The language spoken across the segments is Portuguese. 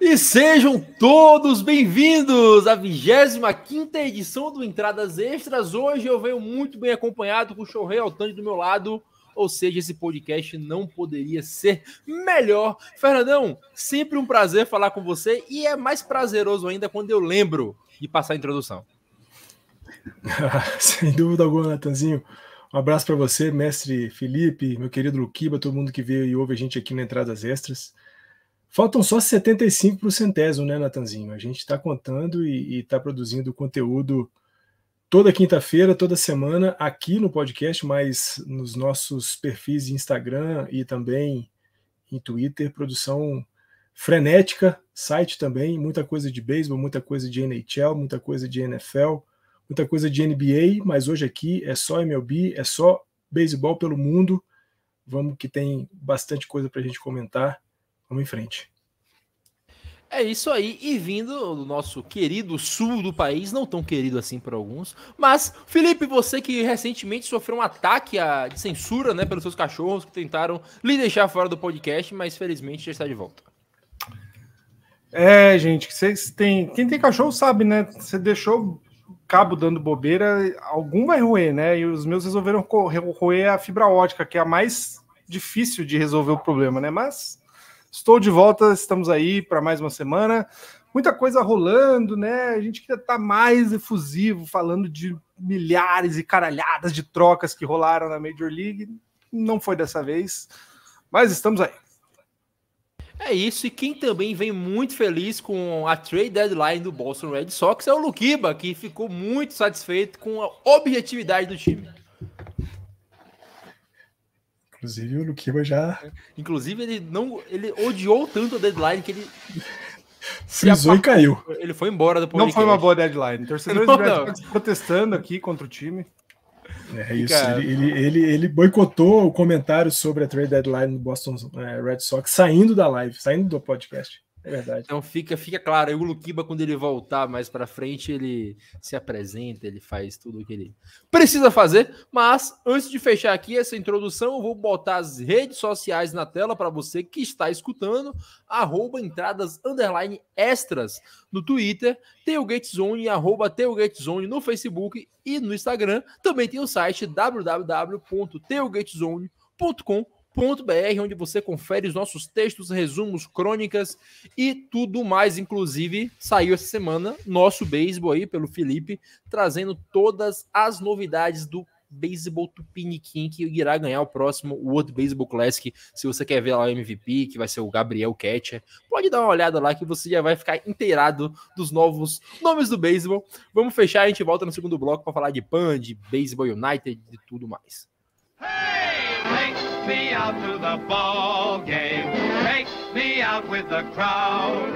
E sejam todos bem-vindos à 25ª edição do Entradas Extras. Hoje eu venho muito bem acompanhado com o Shohei Ohtani do meu lado, ou seja, esse podcast não poderia ser melhor. Fernandão, sempre um prazer falar com você e é mais prazeroso ainda quando eu lembro de passar a introdução. Sem dúvida alguma, Natanzinho. Um abraço para você, mestre Felipe, meu querido Luquiba, todo mundo que veio e ouve a gente aqui no Entradas Extras. Faltam só 75 para o centésimo, né, Natanzinho? A gente está contando e está produzindo conteúdo toda quinta-feira, toda semana, aqui no podcast, mas nos nossos perfis de Instagram e também em Twitter, produção frenética, site também, muita coisa de beisebol, muita coisa de NHL, muita coisa de NFL, muita coisa de NBA, mas hoje aqui é só MLB, é só beisebol pelo mundo. Vamos que tem bastante coisa para a gente comentar. Vamos em frente. É isso aí, e vindo do nosso querido sul do país, não tão querido assim por alguns, mas, Felipe, você que recentemente sofreu um ataque de censura, né, pelos seus cachorros que tentaram lhe deixar fora do podcast, mas felizmente já está de volta. Gente, quem tem cachorro sabe, né, você deixou o cabo dando bobeira, algum vai roer, né, e os meus resolveram roer a fibra ótica, que é a mais difícil de resolver o problema, né, mas... Estou de volta, estamos aí para mais uma semana. Muita coisa rolando, né? A gente queria estar mais efusivo, falando de milhares e caralhadas de trocas que rolaram na Major League. Não foi dessa vez, mas estamos aí. É isso, e quem também vem muito feliz com a trade deadline do Boston Red Sox é o Luquiba, que ficou muito satisfeito com a objetividade do time. Inclusive o Luquiba já... Inclusive ele odiou tanto a deadline que ele... frisou e caiu. Ele foi embora do podcast. Não foi uma boa deadline. Torcedores do Red Sox protestando aqui contra o time. É isso, ele boicotou o comentário sobre a trade deadline do Boston Red Sox saindo da live, saindo do podcast. É verdade. Então fica claro, aí o Luquiba, quando ele voltar mais pra frente, ele se apresenta, ele faz tudo o que ele precisa fazer. Mas antes de fechar aqui essa introdução, eu vou botar as redes sociais na tela para você que está escutando, @entradas_extras no Twitter, tailgatezone, @tailgatezone no Facebook e no Instagram. Também tem o site www.tailgatezone.com.br, onde você confere os nossos textos, resumos, crônicas e tudo mais. Inclusive, saiu essa semana nosso beisebol aí pelo Felipe, trazendo todas as novidades do beisebol tupiniquim, que irá ganhar o próximo World Baseball Classic. Se você quer ver lá o MVP, que vai ser o Gabriel Catcher, pode dar uma olhada lá que você já vai ficar inteirado dos novos nomes do beisebol. Vamos fechar, a gente volta no segundo bloco para falar de PAN, de Baseball United e tudo mais. Take me out to the ball game. Take me out with the crowd.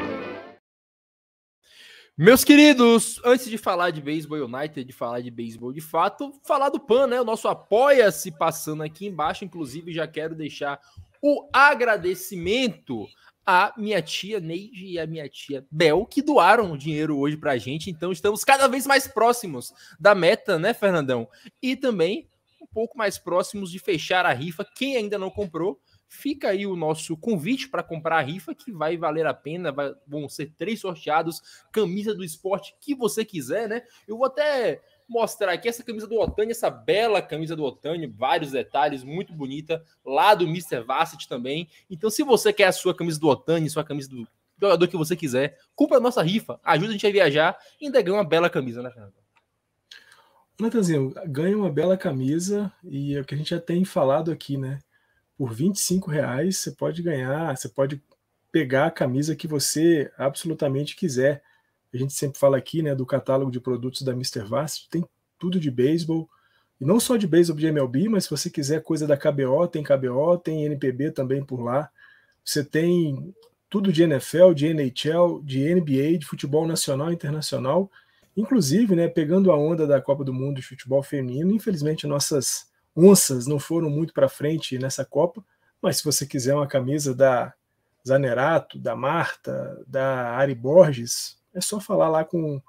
Meus queridos, antes de falar de Baseball United, de falar de beisebol de fato, falar do PAN, né? O nosso apoia-se passando aqui embaixo. Inclusive, já quero deixar o agradecimento à minha tia Neide e à minha tia Bel, que doaram o dinheiro hoje pra gente. Então, estamos cada vez mais próximos da meta, né, Fernandão? E também um pouco mais próximos de fechar a rifa. Quem ainda não comprou, fica aí o nosso convite para comprar a rifa, que vai valer a pena. Vão ser 3 sorteados, camisa do esporte que você quiser, né? Eu vou até mostrar aqui essa camisa do Ohtani, essa bela camisa do Ohtani, vários detalhes, muito bonita, lá do Mr. Vassett também. Então, se você quer a sua camisa do Ohtani, sua camisa do jogador que você quiser, compra a nossa rifa, ajuda a gente a viajar e ainda ganha uma bela camisa, né, Fernando? Natanzinho, ganha uma bela camisa e é o que a gente já tem falado aqui, né? Por R$25 você pode ganhar, você pode pegar a camisa que você absolutamente quiser. A gente sempre fala aqui, né, do catálogo de produtos da Mr. Vassett, tem tudo de beisebol, e não só de beisebol de MLB, mas se você quiser coisa da KBO, tem NPB também por lá. Você tem tudo de NFL, de NHL, de NBA, de futebol nacional e internacional. Inclusive, né, pegando a onda da Copa do Mundo de futebol feminino, infelizmente nossas onças não foram muito para frente nessa Copa, mas se você quiser uma camisa da Zanerato, da Marta, da Ari Borges, é só falar lá com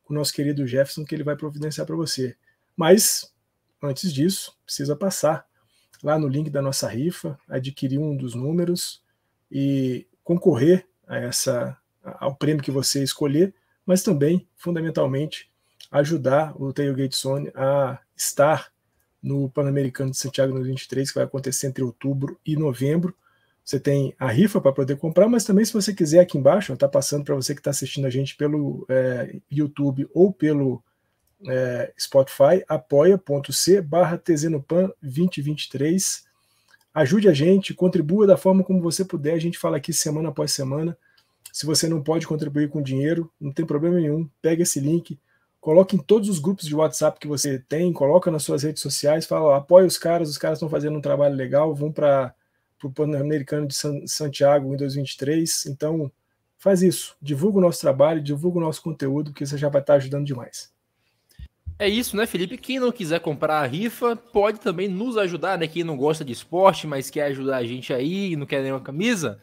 o nosso querido Jefferson que ele vai providenciar para você. Mas, antes disso, precisa passar lá no link da nossa rifa, adquirir um dos números e concorrer a essa ao prêmio que você escolher, mas também, fundamentalmente, ajudar o Tailgate Zone a estar no Pan-Americano de Santiago 2023, que vai acontecer entre outubro e novembro. Você tem a rifa para poder comprar, mas também, se você quiser, aqui embaixo, está passando para você que está assistindo a gente pelo YouTube ou pelo Spotify, apoia.c/tznopan2023. Ajude a gente, contribua da forma como você puder, a gente fala aqui semana após semana. Se você não pode contribuir com dinheiro, não tem problema nenhum, pega esse link, coloque em todos os grupos de WhatsApp que você tem, coloca nas suas redes sociais, fala, apoia os caras estão fazendo um trabalho legal, vão para o Pan-Americano de Santiago em 2023, então faz isso, divulga o nosso trabalho, divulga o nosso conteúdo, porque você já vai estar ajudando demais. É isso, né, Felipe? Quem não quiser comprar a rifa, pode também nos ajudar, né? Quem não gosta de esporte, mas quer ajudar a gente aí e não quer nenhuma camisa,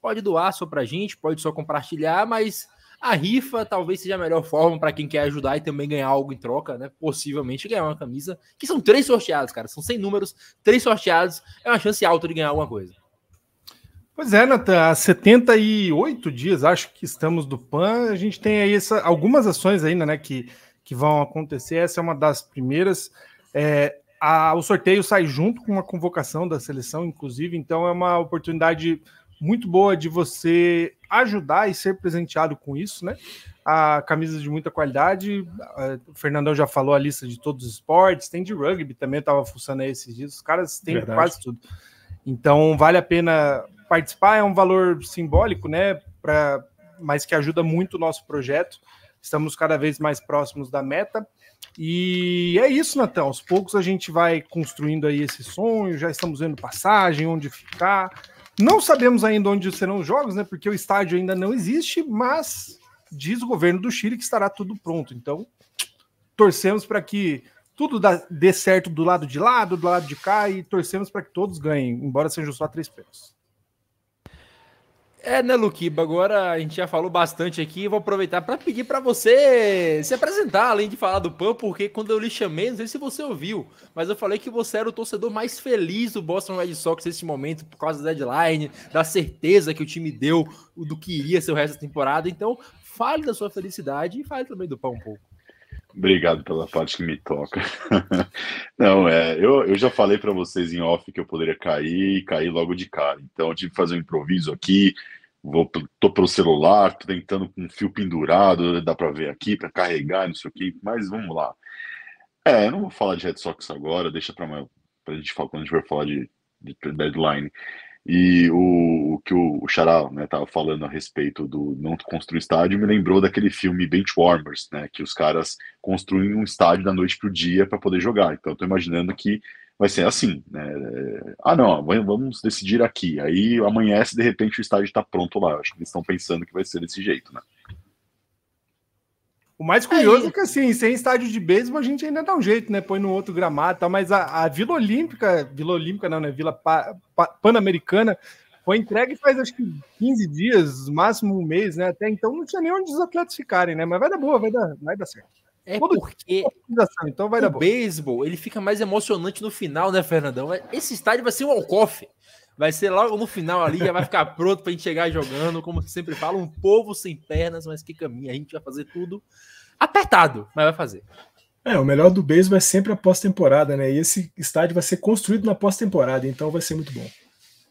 pode doar só pra gente, pode só compartilhar, mas a rifa talvez seja a melhor forma para quem quer ajudar e também ganhar algo em troca, né? Possivelmente ganhar uma camisa, que são 3 sorteados, cara. São 100 números, 3 sorteados, é uma chance alta de ganhar alguma coisa. Pois é, Nathan, há 78 dias, acho que estamos do PAN, a gente tem aí algumas ações ainda, né, que vão acontecer, essa é uma das primeiras. O sorteio sai junto com uma convocação da seleção, inclusive, então é uma oportunidade muito boa de você ajudar e ser presenteado com isso, né? A camisa de muita qualidade, o Fernandão já falou a lista de todos os esportes, tem de rugby também, eu estava fuçando aí esses dias, os caras têm quase tudo. Então vale a pena participar, é um valor simbólico, né? Mas que ajuda muito o nosso projeto. Estamos cada vez mais próximos da meta. E é isso, Natão. Aos poucos a gente vai construindo aí esse sonho, já estamos vendo passagem, onde ficar. Não sabemos ainda onde serão os jogos, né? Porque o estádio ainda não existe, mas diz o governo do Chile que estará tudo pronto. Então, torcemos para que tudo dê certo do lado de lá, do lado de cá, e torcemos para que todos ganhem, embora sejam só 3 prêmios. Né, Luquiba? Agora a gente já falou bastante aqui, vou aproveitar para pedir para você se apresentar, além de falar do PAN, porque quando eu lhe chamei, não sei se você ouviu, mas eu falei que você era o torcedor mais feliz do Boston Red Sox nesse momento, por causa da deadline, da certeza que o time deu do que iria ser o resto da temporada. Então, fale da sua felicidade e fale também do PAN um pouco. Obrigado pela parte que me toca. Não, eu já falei para vocês em off que eu poderia cair e cair logo de cara. Então eu tive que fazer um improviso aqui. Tô pelo celular, tô tentando com um fio pendurado, dá para ver aqui, para carregar, não sei o que, mas vamos lá. Eu não vou falar de Red Sox agora, deixa para a gente falar quando a gente vai falar de deadline. E o que o Xará, né, tava falando a respeito do não construir estádio me lembrou daquele filme Benchwarmers, né, que os caras construem um estádio da noite pro dia para poder jogar. Então eu tô imaginando que vai ser assim, né? Não, vamos decidir aqui. Aí amanhece, de repente o estádio está pronto lá. Acho que eles estão pensando que vai ser desse jeito, né? O mais curioso é que, assim, sem estádio de beisebol a gente ainda dá um jeito, né? Põe no outro gramado e tal, mas a Vila Olímpica não, né? Vila Pan-Americana foi entregue faz, acho que 15 dias, máximo um mês, né? Até então não tinha nem onde os atletas ficarem, né? Mas vai dar boa, vai dar certo. Porque então vai dar o beisebol, ele fica mais emocionante no final, né, Fernandão? Esse estádio vai ser um walk-off. Vai ser logo no final ali, já vai ficar pronto pra gente chegar jogando, como sempre fala, um povo sem pernas, mas que caminha. A gente vai fazer tudo apertado, mas vai fazer. O melhor do beisebol é sempre a pós-temporada, né? E esse estádio vai ser construído na pós-temporada, então vai ser muito bom.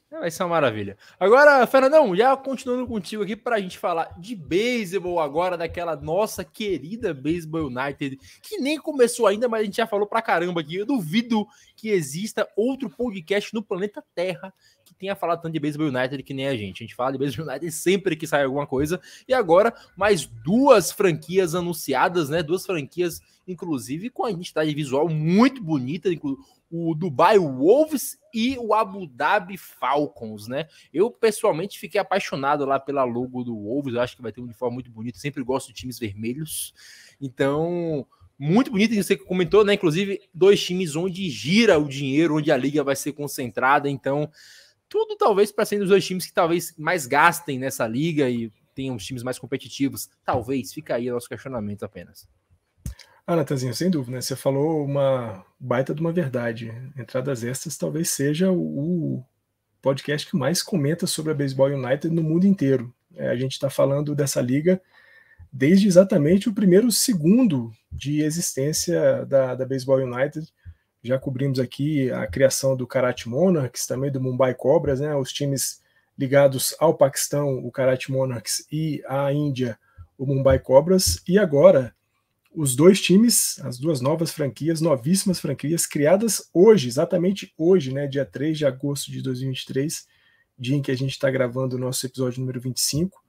Vai ser uma maravilha. Agora, Fernandão, já continuando contigo aqui para a gente falar de beisebol agora, daquela nossa querida Baseball United, que nem começou ainda, mas a gente já falou pra caramba aqui. Eu duvido que exista outro podcast no planeta Terra que tenha falado tanto de Baseball United que nem a gente. A gente fala de Baseball United sempre que sai alguma coisa. E agora, mais 2 franquias anunciadas, né? 2 franquias, inclusive, com a identidade visual muito bonita, o Dubai Wolves e o Abu Dhabi Falcons, né? Eu, pessoalmente, fiquei apaixonado lá pela logo do Wolves, eu acho que vai ter um uniforme muito bonito, sempre gosto de times vermelhos, então, muito bonito, você comentou, né? Inclusive, 2 times onde gira o dinheiro, onde a liga vai ser concentrada, então, tudo talvez para ser dos 2 times que talvez mais gastem nessa liga e tenham os times mais competitivos, talvez, fica aí o nosso questionamento apenas. Natanzinho, sem dúvida, né? Você falou uma baita de uma verdade. Entradas Extras talvez seja o podcast que mais comenta sobre a Baseball United no mundo inteiro. A gente está falando dessa liga desde exatamente o primeiro segundo de existência da Baseball United. Já cobrimos aqui a criação do Karachi Monarchs, também do Mumbai Cobras, né? Os times ligados ao Paquistão, o Karachi Monarchs, e à Índia, o Mumbai Cobras. E agora, os dois times, as duas novas franquias, novíssimas franquias, criadas hoje, exatamente hoje, né? Dia 3 de agosto de 2023, dia em que a gente está gravando o nosso episódio número 25.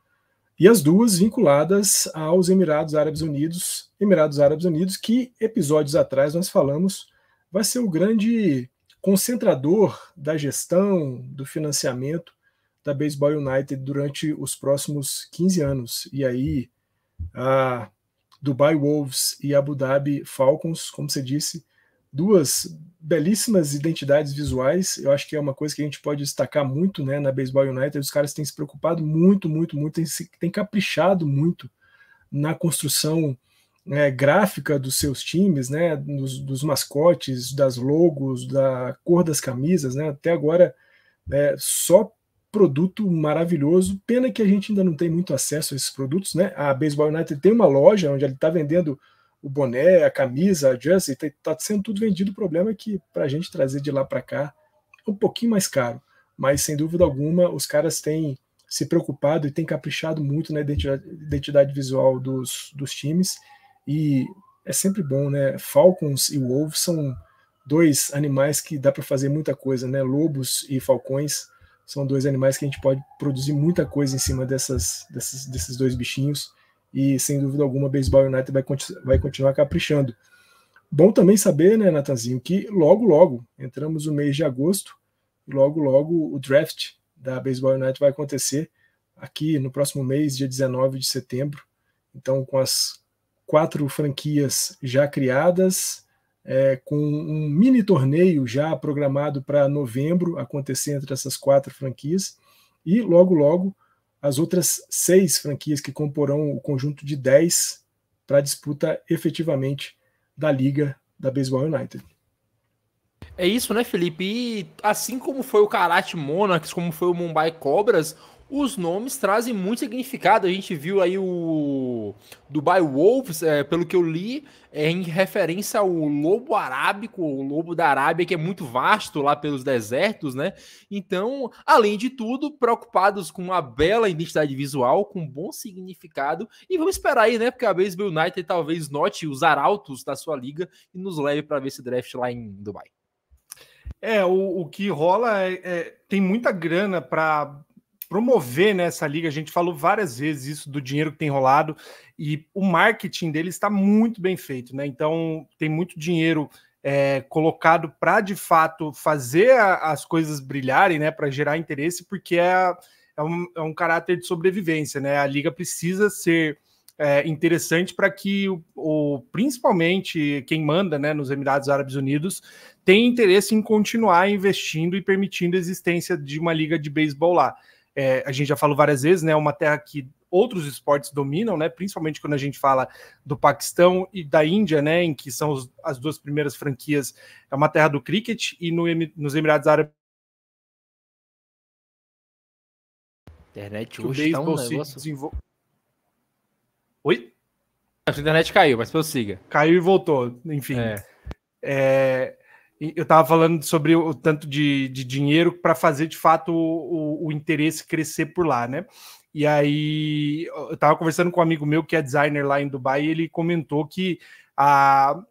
E as duas vinculadas aos Emirados Árabes Unidos, que episódios atrás nós falamos, vai ser o grande concentrador da gestão, do financiamento da Baseball United durante os próximos 15 anos. E aí, a Dubai Wolves e Abu Dhabi Falcons, como você disse, duas belíssimas identidades visuais. Eu acho que é uma coisa que a gente pode destacar muito, né, na Baseball United. Os caras têm se preocupado muito, têm caprichado muito na construção gráfica dos seus times, né, dos mascotes, das logos, da cor das camisas, né, até agora só produto maravilhoso. Pena que a gente ainda não tem muito acesso a esses produtos, né? A Baseball United tem uma loja onde ele está vendendo o boné, a camisa, a jersey, está sendo tudo vendido. O problema é que para a gente trazer de lá para cá é um pouquinho mais caro, mas sem dúvida alguma os caras têm se preocupado e têm caprichado muito na identidade visual dos times. E é sempre bom, né? Falcons e Wolves são dois animais que dá para fazer muita coisa, né? Lobos e falcões são dois animais que a gente pode produzir muita coisa em cima desses dois bichinhos. E sem dúvida alguma a Baseball United vai continuar caprichando. Bom também saber, né, Natanzinho, que logo entramos no mês de agosto, e logo o draft da Baseball United vai acontecer aqui no próximo mês, dia 19 de setembro. Então, com as 4 franquias já criadas, com um mini torneio já programado para novembro acontecer entre essas 4 franquias, e logo as outras 6 franquias que comporão o conjunto de 10 para a disputa efetivamente da liga da Baseball United. É isso, né, Felipe? E assim como foi o Karachi Monarchs, como foi o Mumbai Cobras, os nomes trazem muito significado. A gente viu aí o Dubai Wolves, pelo que eu li, em referência ao lobo arábico, o lobo da Arábia, que é muito vasto lá pelos desertos, né? Então, além de tudo, preocupados com uma bela identidade visual, com bom significado. E vamos esperar aí, né? Porque a Baseball United talvez note os arautos da sua liga e nos leve para ver esse draft lá em Dubai. O que rola tem muita grana para promover nessa liga. A gente falou várias vezes isso do dinheiro que tem rolado, e o marketing dele está muito bem feito, né? Então tem muito dinheiro colocado para de fato fazer as coisas brilharem, né? Para gerar interesse, porque é um caráter de sobrevivência, né? A liga precisa ser interessante para que principalmente quem manda, né, nos Emirados Árabes Unidos tenha interesse em continuar investindo e permitindo a existência de uma liga de beisebol lá. A gente já falou várias vezes, né? Uma terra que outros esportes dominam, né? Principalmente quando a gente fala do Paquistão e da Índia, né? Em que são as 2 primeiras franquias, é uma terra do cricket, e nos Emirados Árabes. Internet hoje tá um negócio. Oi? A internet caiu, mas prossiga. Caiu e voltou, enfim. Eu estava falando sobre o tanto de dinheiro para fazer, de fato, o interesse crescer por lá, né? E aí, eu estava conversando com um amigo meu que é designer lá em Dubai, e ele comentou que a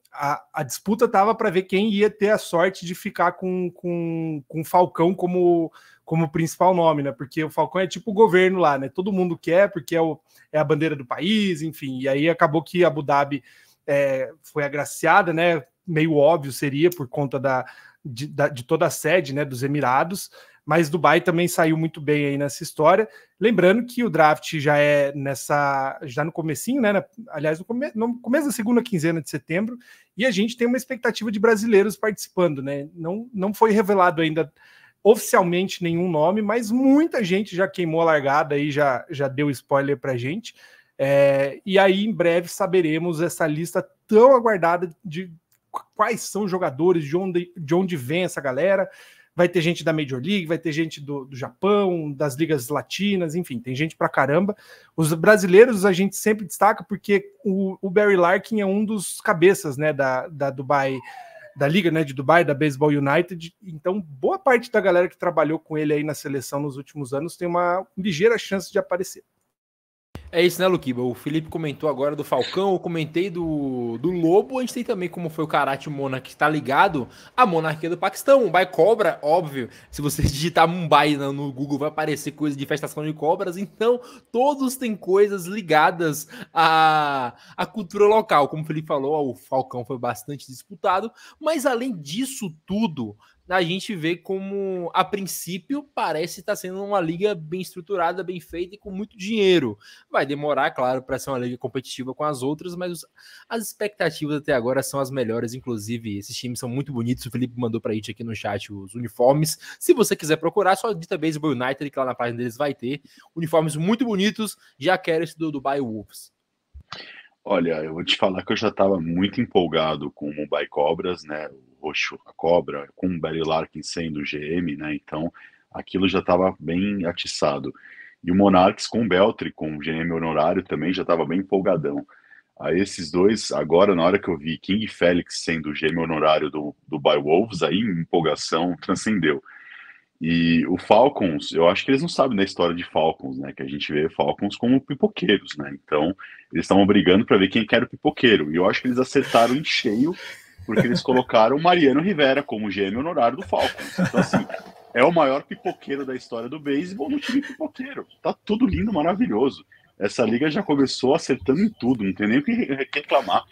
disputa estava para ver quem ia ter a sorte de ficar com o Falcão como principal nome, né? Porque o Falcão é tipo o governo lá, né? Todo mundo quer, porque é a bandeira do país, enfim. E aí acabou que Abu Dhabi foi agraciada, né? Meio óbvio seria por conta de toda a sede, né, dos Emirados, mas Dubai também saiu muito bem aí nessa história. Lembrando que o draft já já no comecinho, né, aliás, no começo da segunda quinzena de setembro, e a gente tem uma expectativa de brasileiros participando, né? Não foi revelado ainda oficialmente nenhum nome, mas muita gente já queimou a largada e já deu spoiler pra gente. E aí, em breve, saberemos essa lista tão aguardada de quais são os jogadores, de onde vem essa galera. vai ter gente da Major League, vai ter gente do Japão, das ligas latinas, enfim, tem gente pra caramba. Os brasileiros a gente sempre destaca porque o Barry Larkin é um dos cabeças, né, da Dubai, da liga, né, de Dubai, da Baseball United. Então, boa parte da galera que trabalhou com ele aí na seleção nos últimos anos tem uma ligeira chance de aparecer. É isso, né, Luquiba? O Felipe comentou agora do Falcão, eu comentei do Lobo, a gente tem também como foi o Karate Monarch, que está ligado à monarquia do Paquistão. Mumbai Cobra, óbvio, se você digitar Mumbai no Google vai aparecer coisa de infestação de cobras, então todos têm coisas ligadas à cultura local. Como o Felipe falou, o Falcão foi bastante disputado, mas além disso tudo, a gente vê como, a princípio, parece estar sendo uma liga bem estruturada, bem feita e com muito dinheiro. Vai demorar, claro, para ser uma liga competitiva com as outras, mas as expectativas até agora são as melhores. Inclusive, esses times são muito bonitos. O Felipe mandou para a gente aqui no chat os uniformes. Se você quiser procurar, só digita Baseball United, que lá na página deles vai ter uniformes muito bonitos. Já quero esse do Dubai Wolves. Olha, eu vou te falar que eu já estava muito empolgado com o Mumbai Cobras, né? O roxo, a cobra, com o Barry Larkin sendo o GM, né? Então, aquilo já estava bem atiçado. E o Monarchs com o Beltri, com o GM honorário, também já estava bem empolgadão. Aí esses dois, agora, na hora que eu vi King Félix sendo o GM honorário do Dubai Wolves, aí a empolgação transcendeu. E o Falcons, eu acho que eles não sabem da história de Falcons, né? Que a gente vê Falcons como pipoqueiros, né? Então, eles estavam brigando para ver quem que era o pipoqueiro. E eu acho que eles acertaram em cheio, porque eles colocaram o Mariano Rivera como GM honorário do Falcons. Então, assim, é o maior pipoqueiro da história do beisebol no time pipoqueiro. Tá tudo lindo, maravilhoso. Essa liga já começou acertando em tudo, não tem nem o que reclamar.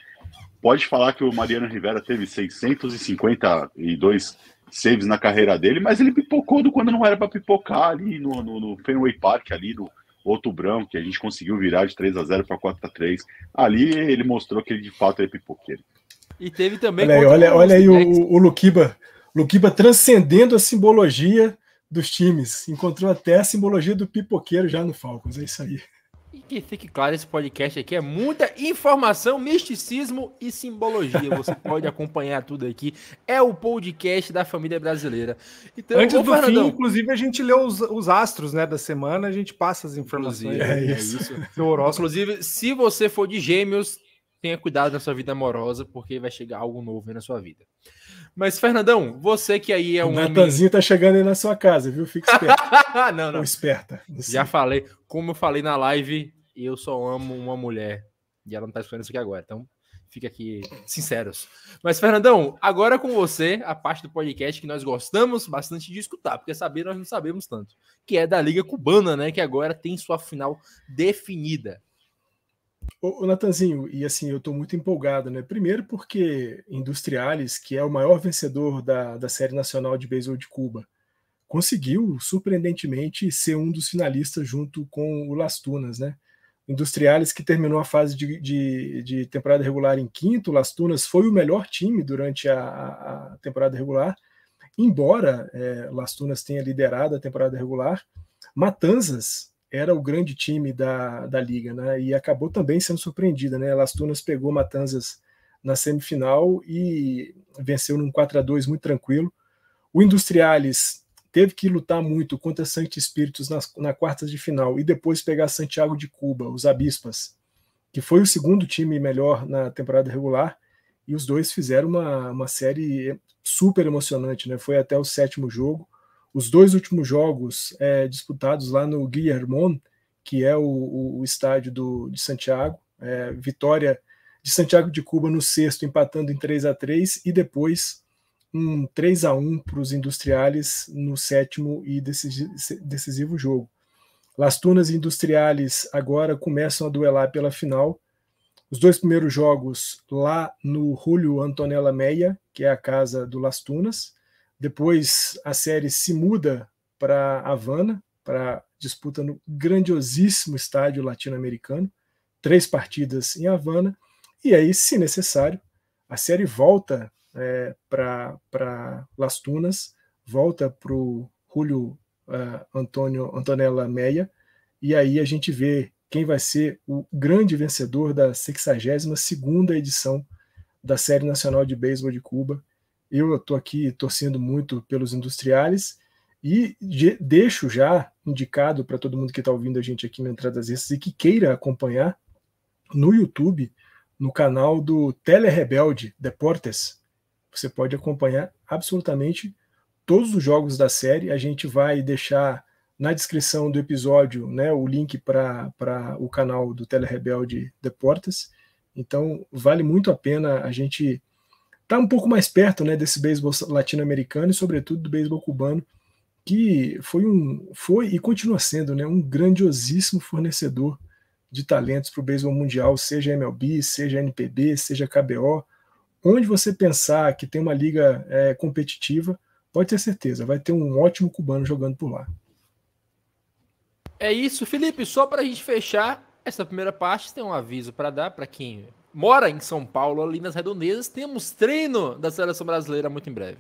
Pode falar que o Mariano Rivera teve 652 saves na carreira dele, mas ele pipocou quando não era para pipocar ali no Fenway Park, ali no Outro Branco, que a gente conseguiu virar de 3-0 para 4-3. Ali ele mostrou que ele de fato é pipoqueiro. E teve também... Olha aí o Luquiba transcendendo a simbologia dos times. Encontrou até a simbologia do pipoqueiro já no Falcons, é isso aí. E que fique claro, esse podcast aqui é muita informação, misticismo e simbologia. Você pode acompanhar tudo aqui. É o podcast da família brasileira. Então, antes do fim, inclusive, a gente lê os astros, né, da semana, a gente passa as informações. É isso. Inclusive, se você for de Gêmeos, tenha cuidado na sua vida amorosa, porque vai chegar algo novo aí na sua vida. Mas, Fernandão, você que aí é um Natanzinho tá chegando aí na sua casa, viu? Fica esperto. Não. Ou esperta. Já falei. Como eu falei na live, eu só amo uma mulher. E ela não tá escutando isso aqui agora. Então, fica aqui sinceros. Mas, Fernandão, agora com você, a parte do podcast que nós gostamos bastante de escutar, porque saber nós não sabemos tanto, que é da Liga Cubana, né? Que agora tem sua final definida. Ô, Natanzinho, e assim, eu estou muito empolgado, né? Primeiro porque Industriales, que é o maior vencedor da Série Nacional de Beisebol de Cuba, conseguiu, surpreendentemente, ser um dos finalistas junto com o Las Tunas, né? Industriales, que terminou a fase de temporada regular em quinto, Las Tunas foi o melhor time durante a temporada regular, embora Las Tunas tenha liderado a temporada regular. Matanzas era o grande time da liga, né? E acabou também sendo surpreendida, né? Las Tunas pegou Matanzas na semifinal e venceu num 4-2 muito tranquilo. O Industriales teve que lutar muito contra Saint Espíritos na quartas de final e depois pegar Santiago de Cuba, os Abispas, que foi o segundo time melhor na temporada regular, e os dois fizeram uma série super emocionante, né? Foi até o sétimo jogo. Os dois últimos jogos disputados lá no Guillermón, que é o estádio de Santiago, vitória de Santiago de Cuba no sexto, empatando em 3-3, e depois um 3-1 para os Industriales no sétimo e decisivo jogo. Las Tunas e Industriales agora começam a duelar pela final. Os dois primeiros jogos lá no Julio Antonella Meia, que é a casa do Las Tunas. Depois a série se muda para Havana, para disputa no grandiosíssimo estádio latino-americano, 3 partidas em Havana, e aí, se necessário, a série volta para Las Tunas, volta para o Julio Antonella Meia, e aí a gente vê quem vai ser o grande vencedor da 62ª edição da Série Nacional de Beisebol de Cuba, Eu estou aqui torcendo muito pelos Industriales e deixo já indicado para todo mundo que está ouvindo a gente aqui no Entradas Extras e que queira acompanhar no YouTube, no canal do Telerebelde Deportes. Você pode acompanhar absolutamente todos os jogos da série. A gente vai deixar na descrição do episódio, né, o link para o canal do Telerebelde Deportes. Então, vale muito a pena a gente estar um pouco mais perto, né, desse beisebol latino-americano e, sobretudo, do beisebol cubano, que foi e continua sendo, né, um grandiosíssimo fornecedor de talentos para o beisebol mundial, seja MLB, seja NPB, seja KBO. Onde você pensar que tem uma liga competitiva, pode ter certeza, vai ter um ótimo cubano jogando por lá. É isso, Felipe. Só para a gente fechar essa primeira parte, tem um aviso para dar para quem mora em São Paulo, ali nas Redondezas. Temos treino da Seleção Brasileira muito em breve.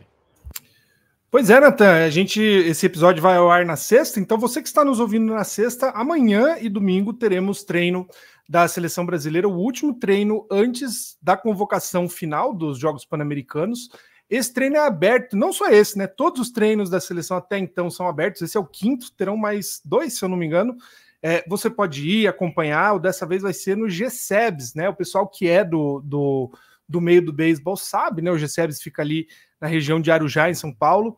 Pois é, Nathan, esse episódio vai ao ar na sexta, então você que está nos ouvindo na sexta, amanhã e domingo teremos treino da Seleção Brasileira, o último treino antes da convocação final dos Jogos Pan-Americanos. Esse treino é aberto, não só esse, né? Todos os treinos da seleção até então são abertos, esse é o 5º, terão mais 2, se eu não me engano. Você pode ir acompanhar, dessa vez vai ser no GSEBS, né? O pessoal que é do meio do beisebol sabe, né? O GSEBS fica ali na região de Arujá, em São Paulo.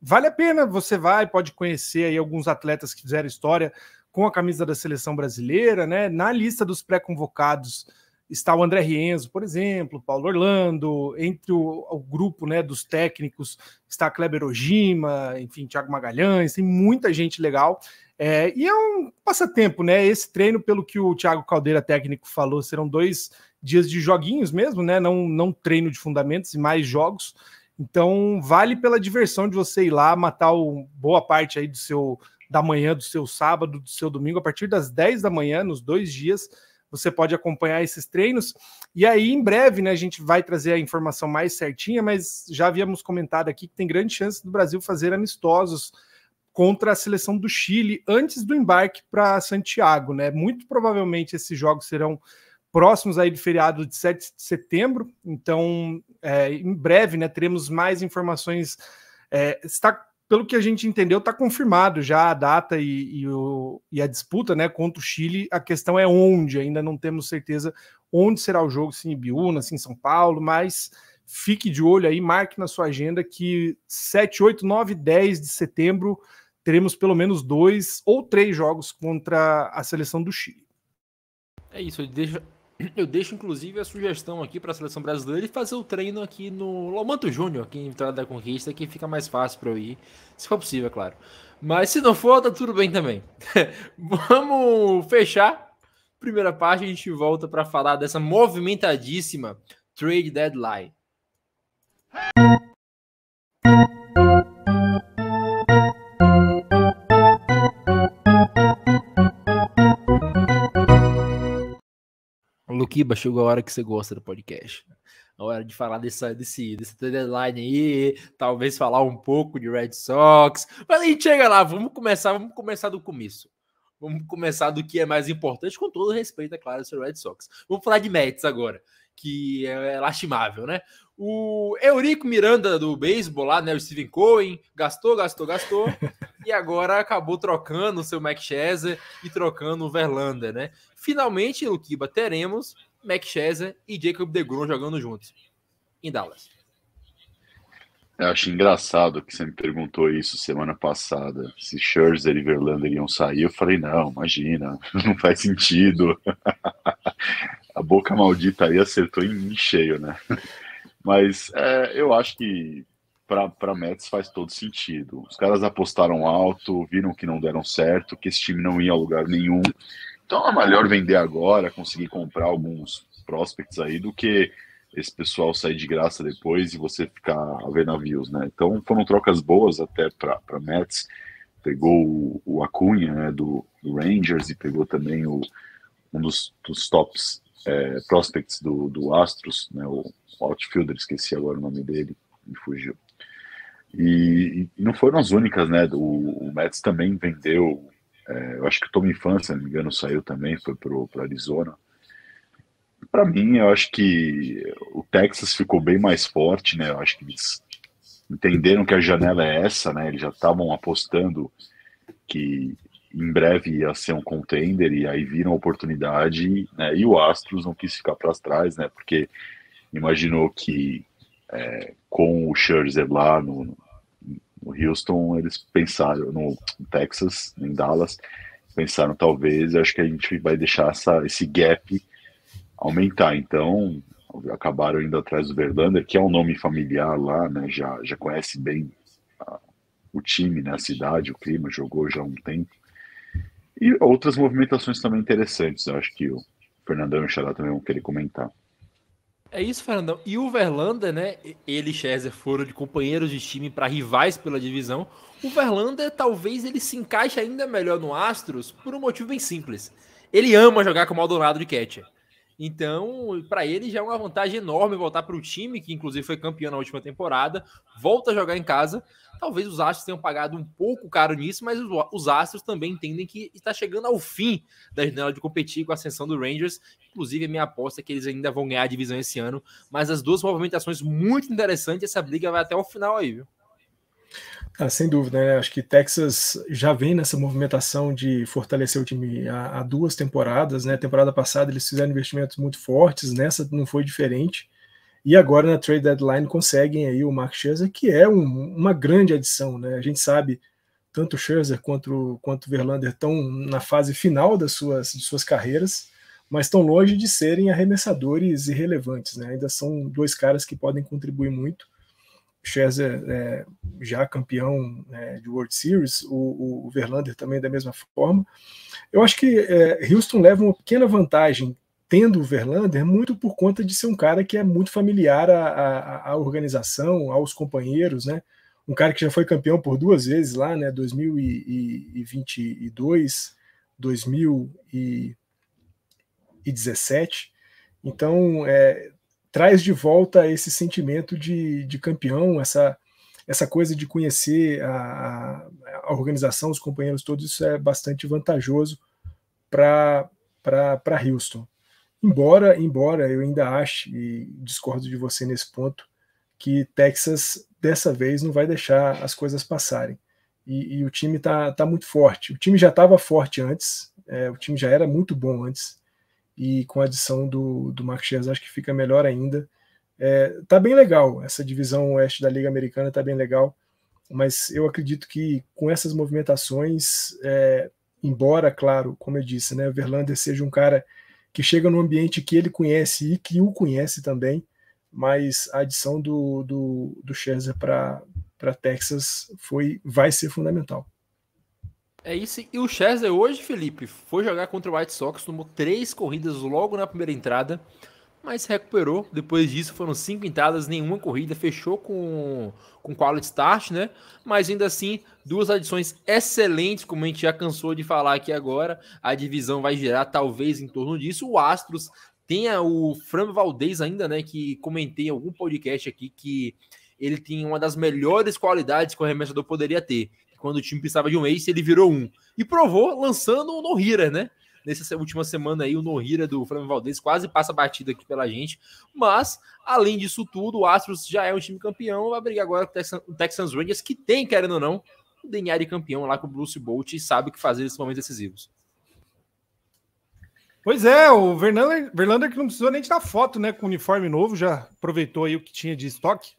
Vale a pena, você pode conhecer aí alguns atletas que fizeram história com a camisa da seleção brasileira, né? Na lista dos pré-convocados está o André Rienzo, por exemplo, Paulo Orlando, entre o grupo, né, dos técnicos está Kleber Ojima, enfim, Thiago Magalhães, tem muita gente legal. E é um passatempo, né? Esse treino, pelo que o Thiago Caldeira, técnico, falou, serão 2 dias de joguinhos mesmo, né? Não treino de fundamentos e mais jogos. Então, vale pela diversão de você ir lá, matar boa parte aí da manhã, do seu sábado, do seu domingo, a partir das 10 da manhã, nos 2 dias, você pode acompanhar esses treinos. E aí, em breve, né, a gente vai trazer a informação mais certinha, mas já havíamos comentado aqui que tem grande chance do Brasil fazer amistosos contra a seleção do Chile antes do embarque para Santiago, né? Muito provavelmente esses jogos serão próximos aí do feriado de 7 de setembro, então em breve, né, teremos mais informações. Pelo que a gente entendeu, está confirmado já a data e a disputa, né, contra o Chile. A questão é onde, ainda não temos certeza onde será o jogo, se em Ibiúna, se em São Paulo, mas fique de olho aí, marque na sua agenda que 7, 8, 9, 10 de setembro teremos pelo menos 2 ou 3 jogos contra a seleção do Chile. É isso, eu deixo inclusive a sugestão aqui para a seleção brasileira de fazer o treino aqui no Lomanto Júnior, aqui em Vitória da Conquista, que fica mais fácil para eu ir, se for possível, é claro. Mas se não for, tá tudo bem também. Vamos fechar. Primeira parte, a gente volta para falar dessa movimentadíssima trade deadline. Luquiba, chegou a hora que você gosta do podcast. A hora de falar desse deadline aí, talvez falar um pouco de Red Sox. Mas a gente chega lá, vamos começar do começo. Vamos começar do que é mais importante, com todo respeito, é claro, ao Red Sox. Vamos falar de Mets agora, que é lastimável, né? O Eurico Miranda do beisebol lá, né? O Steven Cohen, gastou. E agora acabou trocando o seu Max Scherzer e trocando o Verlander, né? Finalmente, Luquiba, teremos Max Scherzer e Jacob deGrom jogando juntos em Dallas. Eu acho engraçado que você me perguntou isso semana passada, se Scherzer e Verlander iam sair. Eu falei, não, imagina, não faz sentido. A boca maldita aí acertou em cheio, né? Mas eu acho que para Mets faz todo sentido. Os caras apostaram alto, viram que não deram certo, que esse time não ia a lugar nenhum. Então é melhor vender agora, conseguir comprar alguns prospects aí, do que esse pessoal sair de graça depois e você ficar a ver navios, né? Então foram trocas boas até para Mets. Pegou o Acunha, né, do Rangers, e pegou também um dos tops prospects do Astros, né, o outfielder, esqueci agora o nome dele, me fugiu. E não foram as únicas, né? O Mets também vendeu, eu acho que o Tommy Pham, se não me engano, saiu também, foi para Arizona. Para mim, eu acho que o Texas ficou bem mais forte, né? Eu acho que eles entenderam que a janela é essa, né? Eles já estavam apostando que em breve ia ser um contender e aí viram a oportunidade, né? E o Astros não quis ficar para trás, né? Porque imaginou que com o Scherzer lá no Houston, eles pensaram, no Texas, em Dallas, pensaram talvez, acho que a gente vai deixar esse gap aumentar. Então, acabaram indo atrás do Verlander, que é um nome familiar lá, né? Já conhece bem o time, né? A cidade, o clima, jogou já há um tempo. E outras movimentações também interessantes, eu acho que o Fernandão e o Xará também vão querer comentar. É isso, Fernandão. E o Verlander, né? Ele e Scherzer foram de companheiros de time para rivais pela divisão. O Verlander, talvez ele se encaixe ainda melhor no Astros por um motivo bem simples. Ele ama jogar com o Maldonado de catcher. Então, para ele já é uma vantagem enorme voltar para o time, que inclusive foi campeão na última temporada, volta a jogar em casa. Talvez os Astros tenham pagado um pouco caro nisso, mas os Astros também entendem que está chegando ao fim da janela de competir com a ascensão do Rangers. Inclusive, a minha aposta é que eles ainda vão ganhar a divisão esse ano. Mas as duas movimentações muito interessantes, essa briga vai até o final aí, viu? Sem dúvida, né? Acho que Texas já vem nessa movimentação de fortalecer o time há 2 temporadas, né? Temporada passada eles fizeram investimentos muito fortes, nessa não foi diferente. E agora na trade deadline conseguem aí o Mark Scherzer, que é uma grande adição, né? A gente sabe, tanto o Scherzer quanto o Verlander estão na fase final de suas carreiras, mas estão longe de serem arremessadores irrelevantes, né? Ainda são 2 caras que podem contribuir muito. Scherzer já campeão de World Series, o Verlander também da mesma forma. Eu acho que Houston leva uma pequena vantagem tendo o Verlander, muito por conta de ser um cara que é muito familiar à organização, aos companheiros, né? Um cara que já foi campeão por 2 vezes lá, né? 2022, 2017. Então, traz de volta esse sentimento de campeão, essa coisa de conhecer a organização, os companheiros todos, isso é bastante vantajoso para Houston. Embora eu ainda ache, e discordo de você nesse ponto, que Texas dessa vez não vai deixar as coisas passarem. E o time tá muito forte. O time já estava forte antes, o time já era muito bom antes, e com a adição do Mark Scherzer acho que fica melhor ainda. Tá bem legal, essa divisão oeste da Liga Americana tá bem legal, mas eu acredito que com essas movimentações, embora, claro, como eu disse, né, Verlander seja um cara que chega num ambiente que ele conhece e que o conhece também, mas a adição do Scherzer para Texas vai ser fundamental. É isso. E o Scherzer hoje, Felipe, foi jogar contra o White Sox, tomou 3 corridas logo na primeira entrada, mas recuperou. Depois disso foram 5 entradas, nenhuma corrida, fechou com quality start, né? Mas ainda assim, 2 adições excelentes, como a gente já cansou de falar aqui agora. A divisão vai girar talvez em torno disso. O Astros tem o Fran Valdez ainda, né? Que comentei em algum podcast aqui que ele tem uma das melhores qualidades que o arremessador poderia ter. Quando o time precisava de um ace, ele virou um. E provou lançando o no-hitter, né? Nessa última semana aí, o no-hitter do Fran Valdez quase passa batida aqui pela gente. Mas, além disso tudo, o Astros já é um time campeão, vai brigar agora com o Texas Rangers, que tem, querendo ou não, o DNA de campeão lá com o Bruce Bolt e sabe o que fazer nesses momentos decisivos. Pois é, o Verlander que não precisou nem tirar foto, né, com o uniforme novo, já aproveitou aí o que tinha de estoque.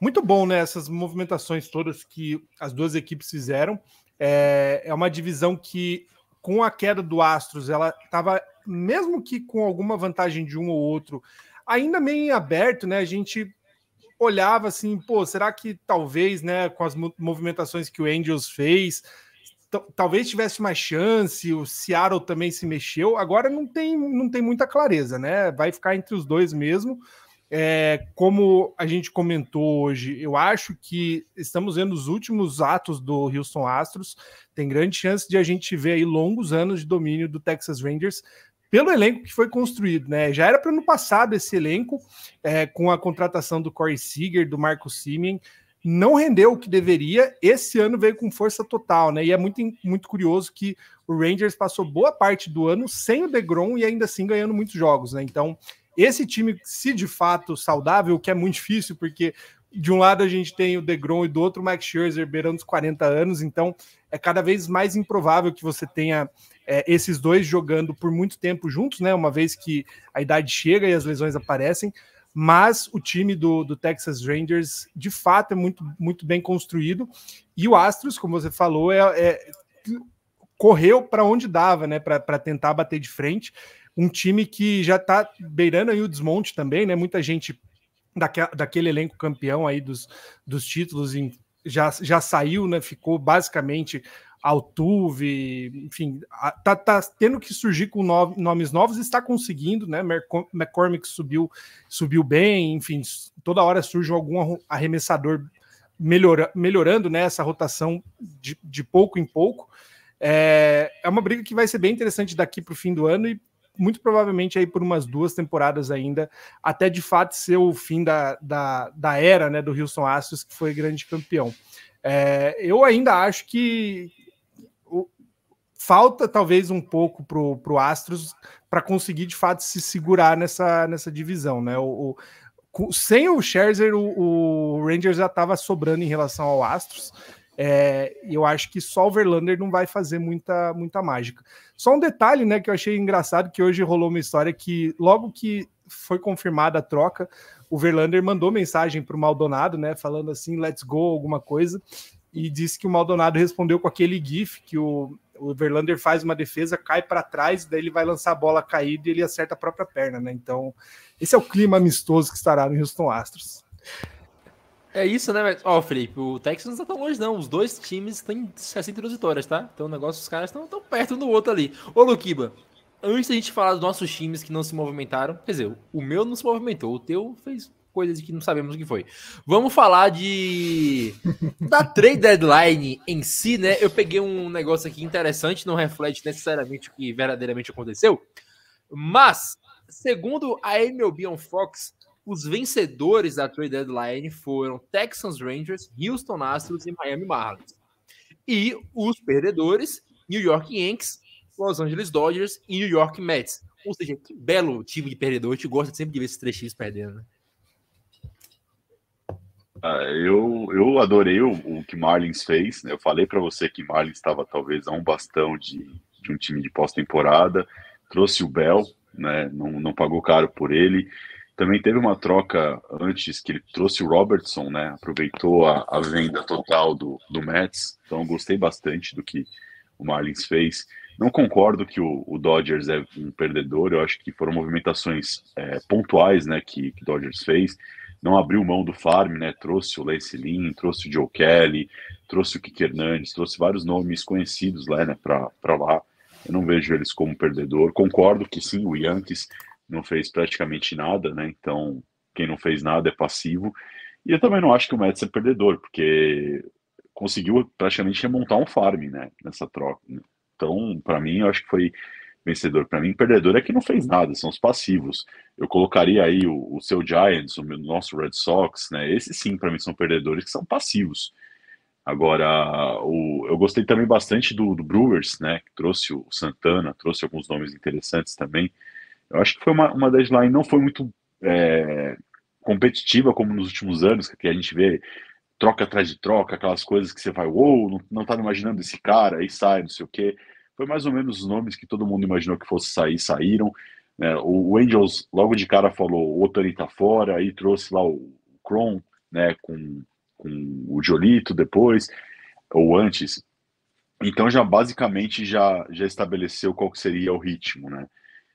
Muito bom, né, essas movimentações todas que as 2 equipes fizeram. É uma divisão que, com a queda do Astros, ela estava, mesmo que com alguma vantagem de um ou outro, ainda meio em aberto, né, a gente olhava assim, será que talvez, né, com as movimentações que o Angels fez, talvez tivesse mais chance, o Seattle também se mexeu, agora não tem muita clareza, né, vai ficar entre os 2 mesmo. Como a gente comentou hoje, eu acho que estamos vendo os últimos atos do Houston Astros, tem grande chance de a gente ver aí longos anos de domínio do Texas Rangers pelo elenco que foi construído, né? Já era para o ano passado esse elenco, com a contratação do Corey Seager, do Marcus Semien, não rendeu o que deveria, esse ano veio com força total, né? E é muito, muito curioso que o Rangers passou boa parte do ano sem o DeGrom e ainda assim ganhando muitos jogos, né? Então esse time, se de fato saudável, que é muito difícil, porque de um lado a gente tem o DeGrom e do outro o Max Scherzer beirando os 40 anos, então é cada vez mais improvável que você tenha esses dois jogando por muito tempo juntos, né? Uma vez que a idade chega e as lesões aparecem, mas o time do Texas Rangers de fato é muito, muito bem construído, e o Astros, como você falou, correu para onde dava, né? Para tentar bater de frente. Um time que já está beirando aí o desmonte também, né? Muita gente daquele elenco campeão aí dos títulos já saiu, né? Ficou basicamente Altuve, enfim, tá tendo que surgir com nomes novos, está conseguindo, né? McCormick subiu bem, enfim, toda hora surge algum arremessador melhorando, né, essa rotação de pouco em pouco. É uma briga que vai ser bem interessante daqui para o fim do ano e muito provavelmente aí por umas 2 temporadas ainda, até de fato ser o fim da era, né, do Houston Astros, que foi grande campeão. Eu ainda acho que falta talvez um pouco pro Astros para conseguir de fato se segurar nessa divisão, né? Sem o Scherzer, o Rangers já estava sobrando em relação ao Astros. E eu acho que só o Verlander não vai fazer muita mágica. Só um detalhe, né, que eu achei engraçado, que hoje rolou uma história que logo que foi confirmada a troca, o Verlander mandou mensagem para o Maldonado, né, falando assim, let's go, alguma coisa, e disse que o Maldonado respondeu com aquele gif que o Verlander faz uma defesa, cai para trás, daí ele vai lançar a bola caída e ele acerta a própria perna, né? Então, esse é o clima amistoso que estará no Houston Astros. É isso, né? Felipe, o Texans não tá tão longe, não. Os dois times têm 62 vitórias, tá? Então o negócio, os caras estão tão perto um do outro ali. Ô, Luquiba, antes da gente falar dos nossos times que não se movimentaram, quer dizer, o meu não se movimentou, o teu fez coisas que não sabemos o que foi. Vamos falar da trade deadline em si, né? Eu peguei um negócio aqui interessante, não reflete necessariamente o que verdadeiramente aconteceu, mas, segundo a MLB on Fox, os vencedores da trade deadline foram Texas Rangers, Houston Astros e Miami Marlins. E os perdedores, New York Yankees, Los Angeles Dodgers e New York Mets. Ou seja, que belo time de perdedor. A gente gosta sempre de ver esses 3 times perdendo, né? Eu adorei o que Marlins fez, né? Eu falei para você que Marlins estava talvez a um bastão de um time de pós-temporada. Trouxe o Bell, né? Não pagou caro por ele. Também teve uma troca antes que ele trouxe o Robertson, né? Aproveitou a venda total do Mets. Então, gostei bastante do que o Marlins fez. Não concordo que o Dodgers é um perdedor. Eu acho que foram movimentações pontuais, né? Que o Dodgers fez. Não abriu mão do farm, né? Trouxe o Lance Lynn, trouxe o Joe Kelly, trouxe o Kike Hernandez, trouxe vários nomes conhecidos lá, né? Para lá. Eu não vejo eles como perdedor. Concordo que sim, o Yankees não fez praticamente nada, né? Então, quem não fez nada é passivo. E eu também não acho que o Mets é perdedor, porque conseguiu praticamente remontar um farm, né? Nessa troca. Né? Então, para mim, eu acho que foi vencedor. Para mim, perdedor é quem não fez nada, são os passivos. Eu colocaria aí o seu Giants, o nosso Red Sox, né? Esses sim, para mim, são perdedores que são passivos. Agora, eu gostei também bastante do Brewers, né? Que trouxe o Santana, trouxe alguns nomes interessantes também. Eu acho que foi uma deadline, não foi muito competitiva como nos últimos anos, que a gente vê troca atrás de troca, aquelas coisas que você vai, não estava imaginando esse cara, aí sai, não sei o quê. Foi mais ou menos os nomes que todo mundo imaginou que fosse sair, saíram. Né? O Angels logo de cara falou, o Ohtani tá fora, aí trouxe lá o Cron, né, com o Jolito depois, ou antes. Então já basicamente já estabeleceu qual que seria o ritmo, né?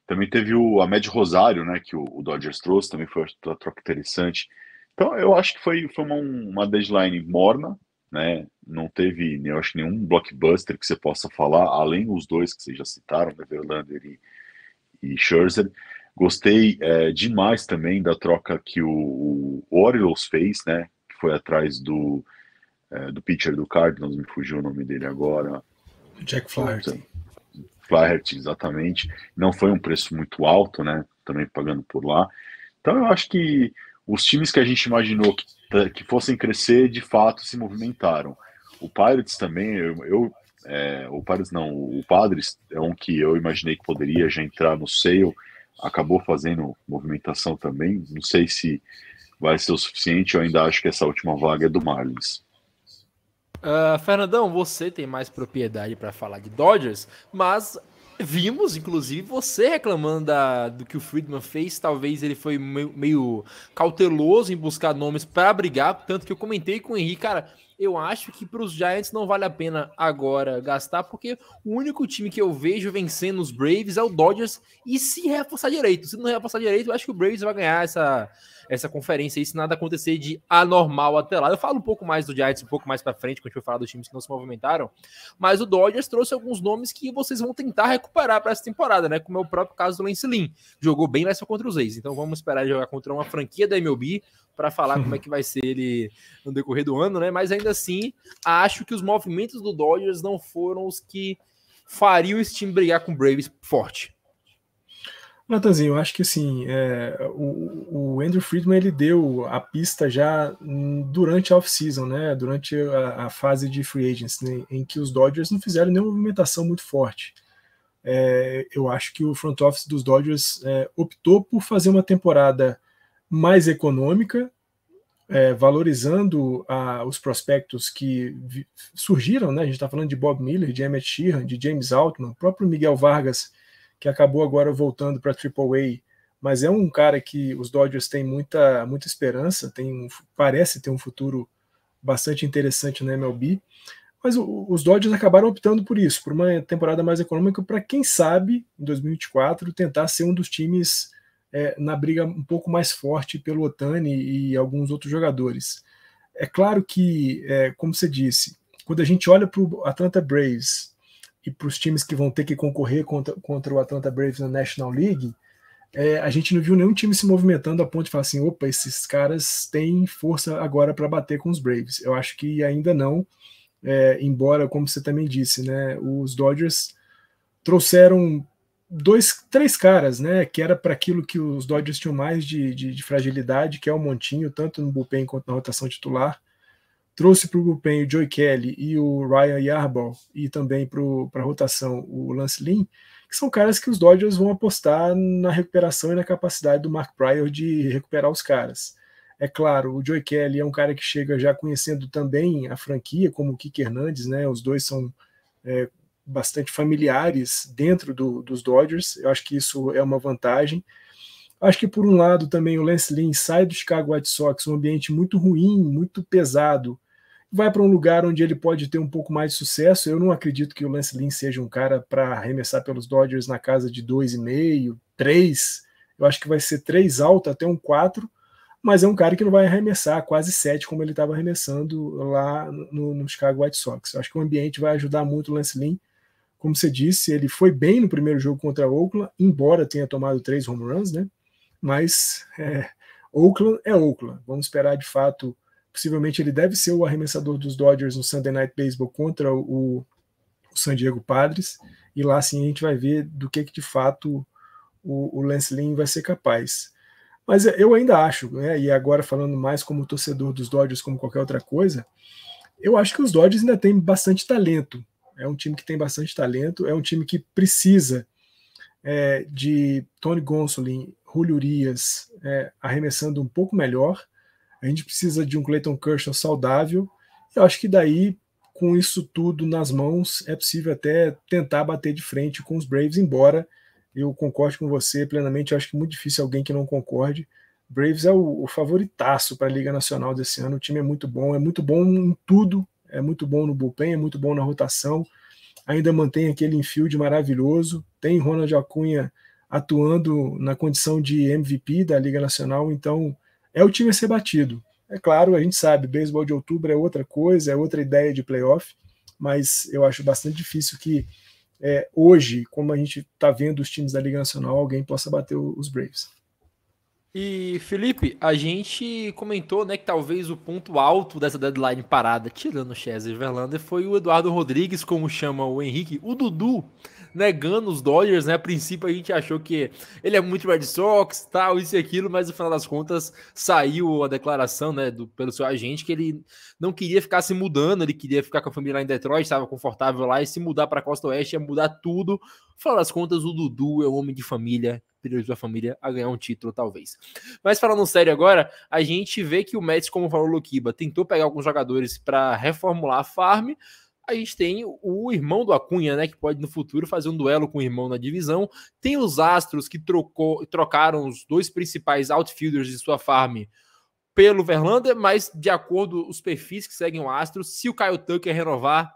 Também teve a Med Rosário, né, que o Dodgers trouxe, também foi uma troca interessante. Então, eu acho que foi uma deadline morna, né, não teve, eu acho, nenhum blockbuster que você possa falar, além dos dois que vocês já citaram, né, Verlander e Scherzer. Gostei demais também da troca que o Orioles fez, né, que foi atrás do pitcher do Cardinals, me fugiu o nome dele agora. Jack Flaherty. Flaherty, exatamente. Não foi um preço muito alto, né? Também pagando por lá. Então eu acho que os times que a gente imaginou que fossem crescer, de fato, se movimentaram. O Pirates também, o Padres é um que eu imaginei que poderia já entrar no sale acabou fazendo movimentação também. Não sei se vai ser o suficiente, eu ainda acho que essa última vaga é do Marlins. Fernandão, você tem mais propriedade para falar de Dodgers, mas vimos, inclusive, você reclamando do que o Friedman fez. Talvez ele foi meio cauteloso em buscar nomes para brigar, tanto que eu comentei com o Henrique, cara, eu acho que para os Giants não vale a pena agora gastar, porque o único time que eu vejo vencendo os Braves é o Dodgers, e se reforçar direito. Se não reforçar direito, eu acho que o Braves vai ganhar essa conferência aí, se nada acontecer de anormal até lá. Eu falo um pouco mais do Giants, um pouco mais pra frente, quando a gente for falar dos times que não se movimentaram, mas o Dodgers trouxe alguns nomes que vocês vão tentar recuperar para essa temporada, né? Como é o próprio caso do Lance Lynn. Jogou bem, vai ser contra os A's, então vamos esperar ele jogar contra uma franquia da MLB para falar como é que vai ser ele no decorrer do ano, né? Mas ainda assim, acho que os movimentos do Dodgers não foram os que fariam esse time brigar com o Braves forte. Natanzinho, eu acho que assim, o Andrew Friedman ele deu a pista já durante a off-season, né? Durante a fase de free agents, né? Em que os Dodgers não fizeram nenhuma movimentação muito forte. Eu acho que o front office dos Dodgers optou por fazer uma temporada mais econômica, valorizando os prospectos que surgiram, né? A gente está falando de Bob Miller, de Emmett Sheehan, de James Outman, o próprio Miguel Vargas, que acabou agora voltando para AAA, mas é um cara que os Dodgers têm muita esperança, parece ter um futuro bastante interessante na MLB, mas os Dodgers acabaram optando por isso, por uma temporada mais econômica, para quem sabe, em 2024, tentar ser um dos times na briga um pouco mais forte pelo Ohtani e alguns outros jogadores. É claro que, como você disse, quando a gente olha para o Atlanta Braves e para os times que vão ter que concorrer contra o Atlanta Braves na National League, a gente não viu nenhum time se movimentando a ponto de falar assim, opa, esses caras têm força agora para bater com os Braves. Eu acho que ainda não, embora, como você também disse, né, os Dodgers trouxeram 3 caras, né, que era para aquilo que os Dodgers tinham mais de fragilidade, que é o montinho, tanto no bullpen quanto na rotação titular. Trouxe para o bullpen o Joey Kelly e o Ryan Yarbrough, e também para a rotação o Lance Lynn, que são caras que os Dodgers vão apostar na recuperação e na capacidade do Mark Prior de recuperar os caras. É claro, o Joey Kelly é um cara que chega já conhecendo também a franquia, como o Kike Hernandez, né? Os dois são bastante familiares dentro dos Dodgers. Eu acho que isso é uma vantagem. Acho que, por um lado, também o Lance Lynn sai do Chicago White Sox, um ambiente muito ruim, muito pesado, vai para um lugar onde ele pode ter um pouco mais de sucesso. Eu não acredito que o Lance Lynn seja um cara para arremessar pelos Dodgers na casa de 2,5, 3. Eu acho que vai ser 3 alto até um 4, mas é um cara que não vai arremessar quase 7 como ele estava arremessando lá no Chicago White Sox. Eu acho que o ambiente vai ajudar muito o Lance Lynn. Como você disse, ele foi bem no primeiro jogo contra Oakland, embora tenha tomado 3 home runs, né? Mas Oakland é Oakland. Vamos esperar de fato. Possivelmente ele deve ser o arremessador dos Dodgers no Sunday Night Baseball contra o San Diego Padres. E lá sim a gente vai ver do que de fato o Lance Lynn vai ser capaz. Mas eu ainda acho, né, e agora falando mais como torcedor dos Dodgers como qualquer outra coisa, eu acho que os Dodgers ainda têm bastante talento. É um time que tem bastante talento, é um time que precisa de Tony Gonsolin, Julio Urias arremessando um pouco melhor. A gente precisa de um Clayton Kershaw saudável. Eu acho que daí, com isso tudo nas mãos, é possível até tentar bater de frente com os Braves, embora eu concorde com você plenamente. Eu acho que é muito difícil alguém que não concorde. Braves é o favoritaço para a Liga Nacional desse ano. O time é muito bom em tudo, é muito bom no bullpen, é muito bom na rotação, ainda mantém aquele infield maravilhoso, tem Ronald Acunha atuando na condição de MVP da Liga Nacional, então é o time a ser batido. É claro, a gente sabe, beisebol de outubro é outra coisa, é outra ideia de playoff, mas eu acho bastante difícil que hoje, como a gente está vendo os times da Liga Nacional, alguém possa bater os Braves. E, Felipe, a gente comentou, né, que talvez o ponto alto dessa deadline parada, tirando o Chester Verlander, foi o Eduardo Rodrigues, como chama o Henrique, o Dudu, negando os Dodgers, né? A princípio a gente achou que ele é muito Red Sox, tal, isso e aquilo, mas no final das contas saiu a declaração, né, pelo seu agente, que ele não queria ficar se mudando, ele queria ficar com a família lá em Detroit, estava confortável lá, e se mudar para a Costa Oeste ia mudar tudo. Afinal das contas, o Dudu é um homem de família, priorizou a família a ganhar um título, talvez. Mas falando sério agora, a gente vê que o Mets, como falou o Luquiba, tentou pegar alguns jogadores para reformular a farm. A gente tem o irmão do Acunha, né, que pode no futuro fazer um duelo com o irmão na divisão. Tem os Astros que trocaram os dois principais outfielders de sua farm pelo Verlander, mas de acordo com os perfis que seguem o Astros, se o Kyle Tucker renovar,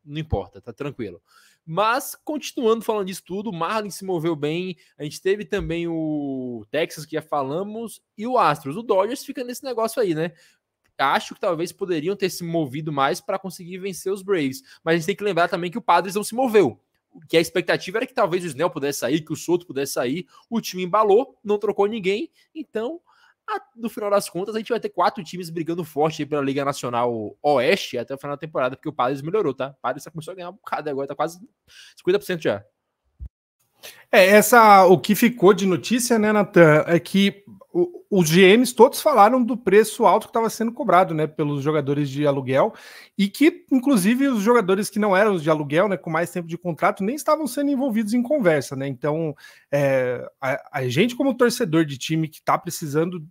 não importa, tá tranquilo. Mas, continuando falando disso tudo, o Marlin se moveu bem, a gente teve também o Texas, que já falamos, e o Astros. O Dodgers fica nesse negócio aí, né? Acho que talvez poderiam ter se movido mais para conseguir vencer os Braves, mas a gente tem que lembrar também que o Padres não se moveu, que a expectativa era que talvez o Snell pudesse sair, que o Soto pudesse sair, o time embalou, não trocou ninguém, então no final das contas, a gente vai ter 4 times brigando forte aí pela Liga Nacional Oeste até o final da temporada, porque o Padres melhorou, tá? O Padres já começou a ganhar um bocado agora, tá quase 50% já. O que ficou de notícia, né, Nathan, é que os GMs todos falaram do preço alto que estava sendo cobrado, né, pelos jogadores de aluguel, e que, inclusive, os jogadores que não eram de aluguel, né, com mais tempo de contrato, nem estavam sendo envolvidos em conversa, né, então a gente como torcedor de time que está precisando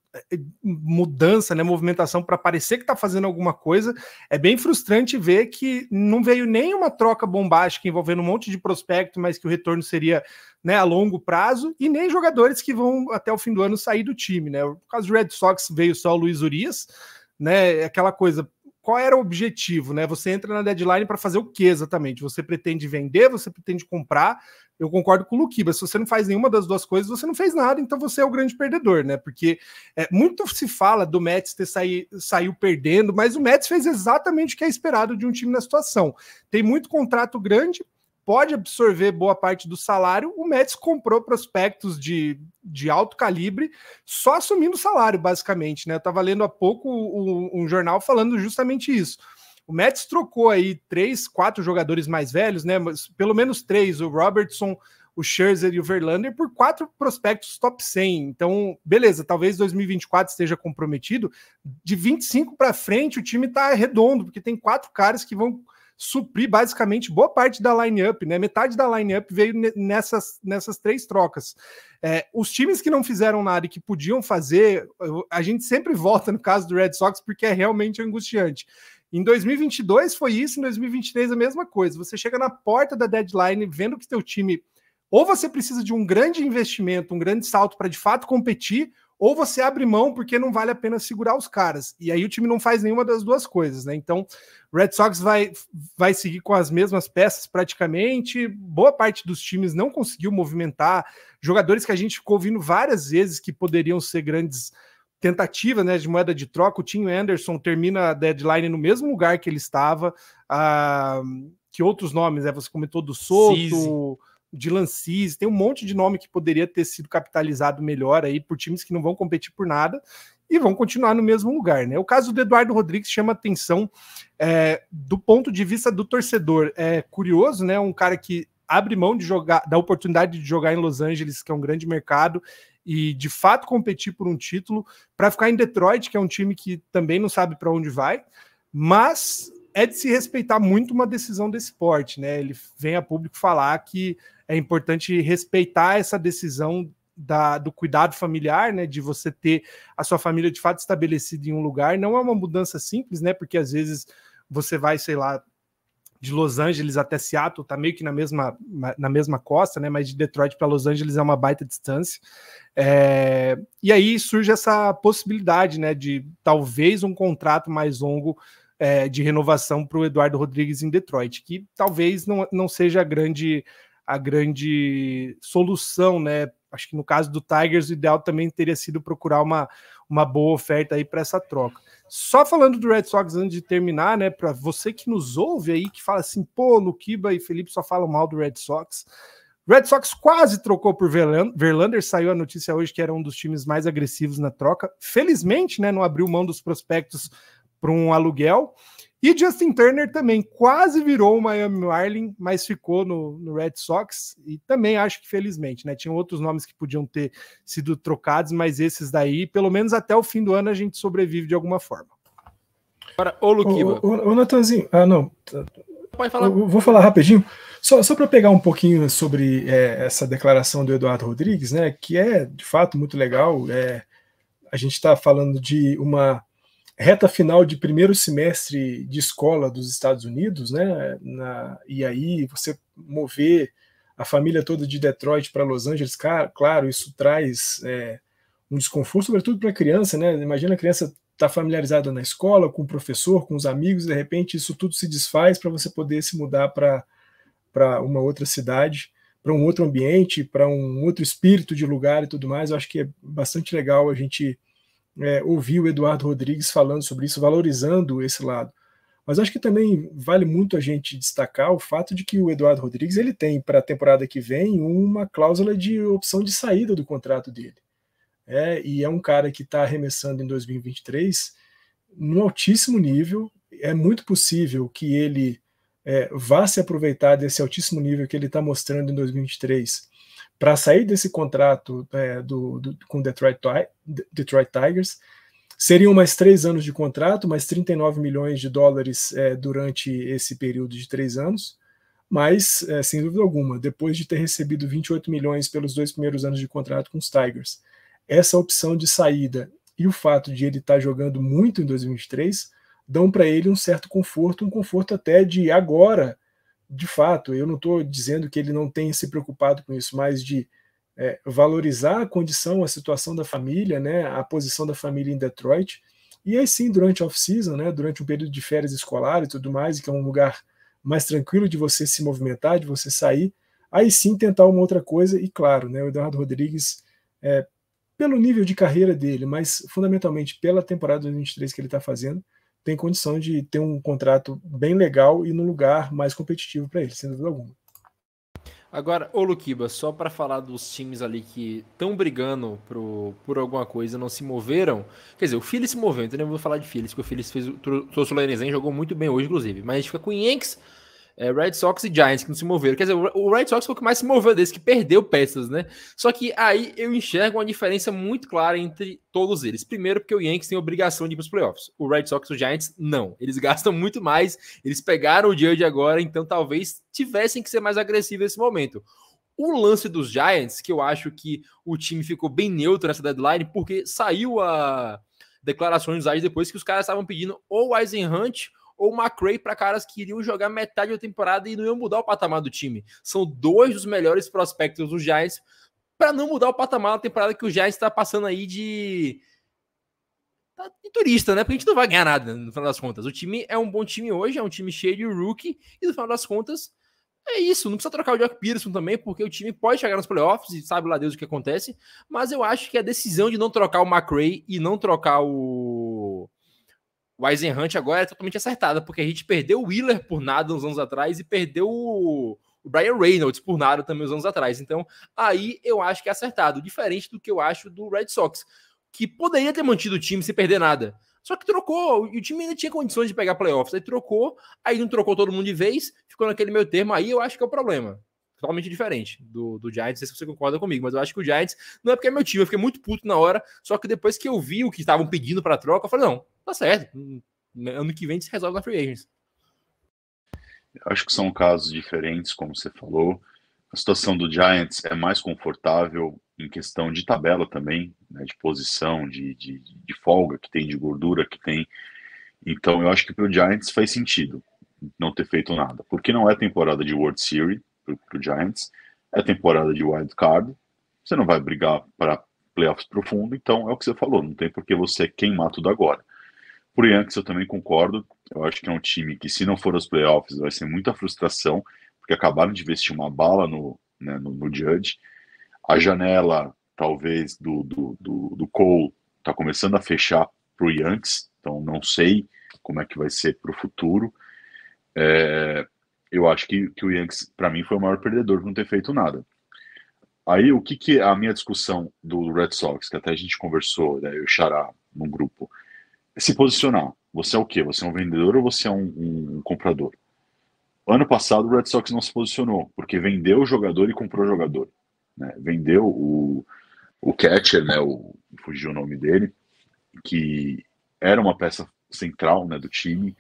mudança, né, movimentação para parecer que está fazendo alguma coisa, é bem frustrante ver que não veio nenhuma troca bombástica envolvendo um monte de prospecto, mas que o retorno seria, né, a longo prazo, e nem jogadores que vão até o fim do ano sair do time, né? No caso do Red Sox veio só o Luiz Urias, né? Aquela coisa, qual era o objetivo, né? Você entra na deadline para fazer o que exatamente? Você pretende vender, você pretende comprar? Eu concordo com o Luquiba, se você não faz nenhuma das duas coisas, você não fez nada, então você é o grande perdedor, né? Porque muito se fala do Mets ter saiu perdendo, mas o Mets fez exatamente o que é esperado de um time na situação. Tem muito contrato grande, pode absorver boa parte do salário, o Mets comprou prospectos de alto calibre, só assumindo o salário, basicamente, né? Eu estava lendo há pouco um jornal falando justamente isso. O Mets trocou aí 3, 4 jogadores mais velhos, né? Mas pelo menos 3, o Robertson, o Scherzer e o Verlander, por 4 prospectos top 100. Então, beleza, talvez 2024 esteja comprometido. De 25 para frente, o time está redondo, porque tem 4 caras que vão suprir basicamente boa parte da line-up, né? Metade da line-up veio nessas 3 trocas. Os times que não fizeram nada e que podiam fazer, a gente sempre volta no caso do Red Sox porque é realmente angustiante. Em 2022 foi isso, em 2023 a mesma coisa. Você chega na porta da deadline vendo que seu time ou você precisa de um grande investimento, um grande salto para de fato competir, ou você abre mão porque não vale a pena segurar os caras. E aí o time não faz nenhuma das duas coisas, né? Então, o Red Sox vai seguir com as mesmas peças praticamente. Boa parte dos times não conseguiu movimentar. Jogadores que a gente ficou ouvindo várias vezes que poderiam ser grandes tentativas, né, de moeda de troca. O Tim Anderson termina a deadline no mesmo lugar que ele estava. Que outros nomes, né? Você comentou do Soto, Dylan Cease, tem um monte de nome que poderia ter sido capitalizado melhor aí por times que não vão competir por nada e vão continuar no mesmo lugar, né? O caso do Eduardo Rodrigues chama atenção do ponto de vista do torcedor. É curioso, né? Um cara que abre mão de jogar, da oportunidade de jogar em Los Angeles, que é um grande mercado, e de fato competir por um título, para ficar em Detroit, que é um time que também não sabe para onde vai, mas é de se respeitar muito uma decisão desse porte, né? Ele vem a público falar que é importante respeitar essa decisão do cuidado familiar, né? De você ter a sua família de fato estabelecida em um lugar. Não é uma mudança simples, né? Porque às vezes você vai, sei lá, de Los Angeles até Seattle, tá meio que na mesma costa, né? Mas de Detroit para Los Angeles é uma baita distância. E aí surge essa possibilidade, né? De talvez um contrato mais longo de renovação para o Eduardo Rodrigues em Detroit, que talvez não seja a grande solução, né? Acho que no caso do Tigers, o ideal também teria sido procurar uma boa oferta aí para essa troca. Só falando do Red Sox antes de terminar, né? Para você que nos ouve aí, que fala assim, pô, Luquiba e Felipe só falam mal do Red Sox. Red Sox quase trocou por Verlander, saiu a notícia hoje que era um dos times mais agressivos na troca. Felizmente, né? Não abriu mão dos prospectos para um aluguel. E Justin Turner também quase virou o Miami Marlins, mas ficou no Red Sox, e também acho que felizmente, né? Tinham outros nomes que podiam ter sido trocados, mas esses daí, pelo menos até o fim do ano, a gente sobrevive de alguma forma. Agora, ô Luquiba. Ô Natanzinho, não. Pode falar. Eu vou falar rapidinho. Só para pegar um pouquinho sobre essa declaração do Eduardo Rodrigues, né, que é de fato muito legal. A gente está falando de uma reta final de primeiro semestre de escola dos Estados Unidos, né, e aí você mover a família toda de Detroit para Los Angeles, claro, isso traz um desconforto, sobretudo para a criança, né? Imagina a criança estar familiarizada na escola, com o professor, com os amigos, de repente isso tudo se desfaz para você poder se mudar para uma outra cidade, para um outro ambiente, para um outro espírito de lugar e tudo mais. Eu acho que é bastante legal a gente ouvir o Eduardo Rodrigues falando sobre isso, valorizando esse lado. Mas acho que também vale muito a gente destacar o fato de que o Eduardo Rodrigues ele tem para a temporada que vem uma cláusula de opção de saída do contrato dele. E é um cara que está arremessando em 2023 num altíssimo nível. É muito possível que ele vá se aproveitar desse altíssimo nível que ele está mostrando em 2023 para sair desse contrato com o Detroit Tigers. Seriam mais 3 anos de contrato, mais 39 milhões de dólares durante esse período de 3 anos, mas, sem dúvida alguma, depois de ter recebido 28 milhões pelos 2 primeiros anos de contrato com os Tigers, essa opção de saída e o fato de ele estar jogando muito em 2023 dão para ele um certo conforto, um conforto até de agora, de fato. Eu não estou dizendo que ele não tenha se preocupado com isso, mas de valorizar a condição, a situação da família, né, a posição da família em Detroit, e aí sim, durante a off-season, né, durante um período de férias escolar e tudo mais, que é um lugar mais tranquilo de você se movimentar, de você sair, aí sim tentar uma outra coisa. E claro, né, o Eduardo Rodrigues, pelo nível de carreira dele, mas fundamentalmente pela temporada 2023 que ele está fazendo, tem condição de ter um contrato bem legal e num lugar mais competitivo para ele, sem dúvida alguma. Agora, ô Luquiba, só para falar dos times ali que estão brigando por alguma coisa, não se moveram. Quer dizer, o Phillies se moveu, então eu vou falar de Phillies, porque o Phillies trouxe o Lorenzen, jogou muito bem hoje, inclusive. Mas a gente fica com Yankees, Red Sox e Giants que não se moveram. Quer dizer, o Red Sox foi o que mais se moveu desse, que perdeu peças, né? Só que aí eu enxergo uma diferença muito clara entre todos eles. Primeiro, porque o Yankees tem a obrigação de ir para os playoffs. O Red Sox e o Giants, não. Eles gastam muito mais, eles pegaram o Judge agora, então talvez tivessem que ser mais agressivos nesse momento. O lance dos Giants, que eu acho que o time ficou bem neutro nessa deadline, porque saiu a declaração dos Giants depois que os caras estavam pedindo ou o Eisenhunt ou o McRae para caras que iriam jogar metade da temporada e não iam mudar o patamar do time. São 2 dos melhores prospectos dos Giants para não mudar o patamar da temporada que o Giants está passando aí de turista, né? Porque a gente não vai ganhar nada no final das contas. O time é um bom time hoje, é um time cheio de rookie e no final das contas é isso. Não precisa trocar o Jock Peterson também, porque o time pode chegar nos playoffs e sabe lá Deus o que acontece, mas eu acho que a decisão de não trocar o McRae e não trocar o Eisenhunt agora é totalmente acertada, porque a gente perdeu o Wheeler por nada uns anos atrás e perdeu o Brian Reynolds por nada também uns anos atrás. Então, aí eu acho que é acertado, diferente do que eu acho do Red Sox, que poderia ter mantido o time sem perder nada. Só que trocou, e o time ainda tinha condições de pegar playoffs. Aí trocou, aí não trocou todo mundo de vez, ficou naquele meio termo. Aí eu acho que é o problema. Totalmente diferente do Giants, não sei se você concorda comigo, mas eu acho que o Giants não é porque é meu time, eu fiquei muito puto na hora, só que depois que eu vi o que estavam pedindo para troca, eu falei, não, tá certo, ano que vem se resolve na Free Agents. Acho que são casos diferentes, como você falou. A situação do Giants é mais confortável em questão de tabela também, né, de posição, de folga que tem, de gordura que tem. Então eu acho que para o Giants faz sentido não ter feito nada, porque não é temporada de World Series para o Giants, é temporada de Wild Card, você não vai brigar para playoffs profundo, então é o que você falou, não tem por que você queimar tudo agora. Por Yankees eu também concordo, eu acho que é um time que se não for aos playoffs vai ser muita frustração, porque acabaram de investir uma bala no Judge, a janela talvez do Cole está começando a fechar para o Yankees, então não sei como é que vai ser para o futuro. Eu acho que o Yankees, para mim, foi o maior perdedor por não ter feito nada. Aí, o que a minha discussão do Red Sox, que até a gente conversou, né, eu e o Xará, num grupo, é se posicionar. Você é o quê? Você é um vendedor ou você é um comprador? Ano passado, o Red Sox não se posicionou, porque vendeu o jogador e comprou o jogador. Né? Vendeu o catcher, né, fugiu o nome dele, que era uma peça central, né, do time.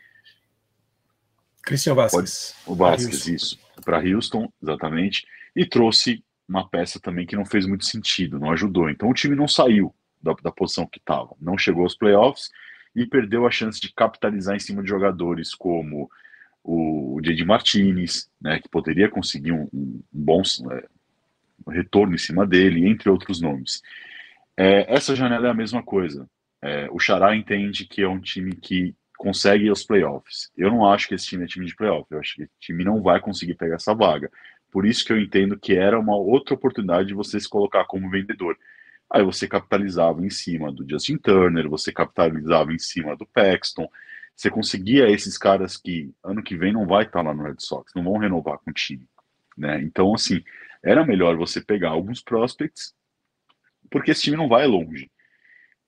Christian Vázquez. O Vázquez, isso. para Houston, exatamente, e trouxe uma peça também que não fez muito sentido, não ajudou. Então o time não saiu da posição que estava, não chegou aos playoffs e perdeu a chance de capitalizar em cima de jogadores como o J.D. Martinez, né, que poderia conseguir um bom retorno em cima dele, entre outros nomes. Essa janela é a mesma coisa. O Xará entende que é um time que consegue ir aos playoffs. Eu não acho que esse time é time de playoff, eu acho que esse time não vai conseguir pegar essa vaga. Por isso que eu entendo que era uma outra oportunidade de você se colocar como vendedor. Aí você capitalizava em cima do Justin Turner, você capitalizava em cima do Paxton, você conseguia esses caras que ano que vem não vai estar lá no Red Sox, não vão renovar com o time, né? Então, assim, era melhor você pegar alguns prospects, porque esse time não vai longe.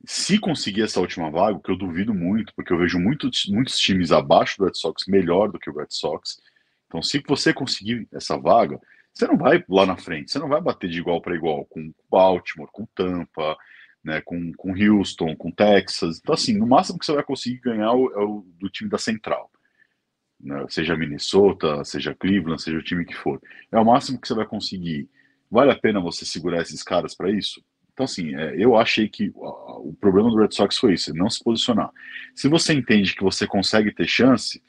Se conseguir essa última vaga, que eu duvido muito, porque eu vejo muitos times abaixo do Red Sox melhor do que o Red Sox. Então, se você conseguir essa vaga, você não vai lá na frente, você não vai bater de igual para igual com Baltimore, com Tampa, né, com Houston, com Texas. Então, assim, no máximo que você vai conseguir ganhar é o do time da Central, né, seja Minnesota, seja Cleveland, seja o time que for. É o máximo que você vai conseguir. Vale a pena você segurar esses caras para isso? Então, assim, eu achei que o problema do Red Sox foi isso, não se posicionar. Se você entende que você consegue ter chance,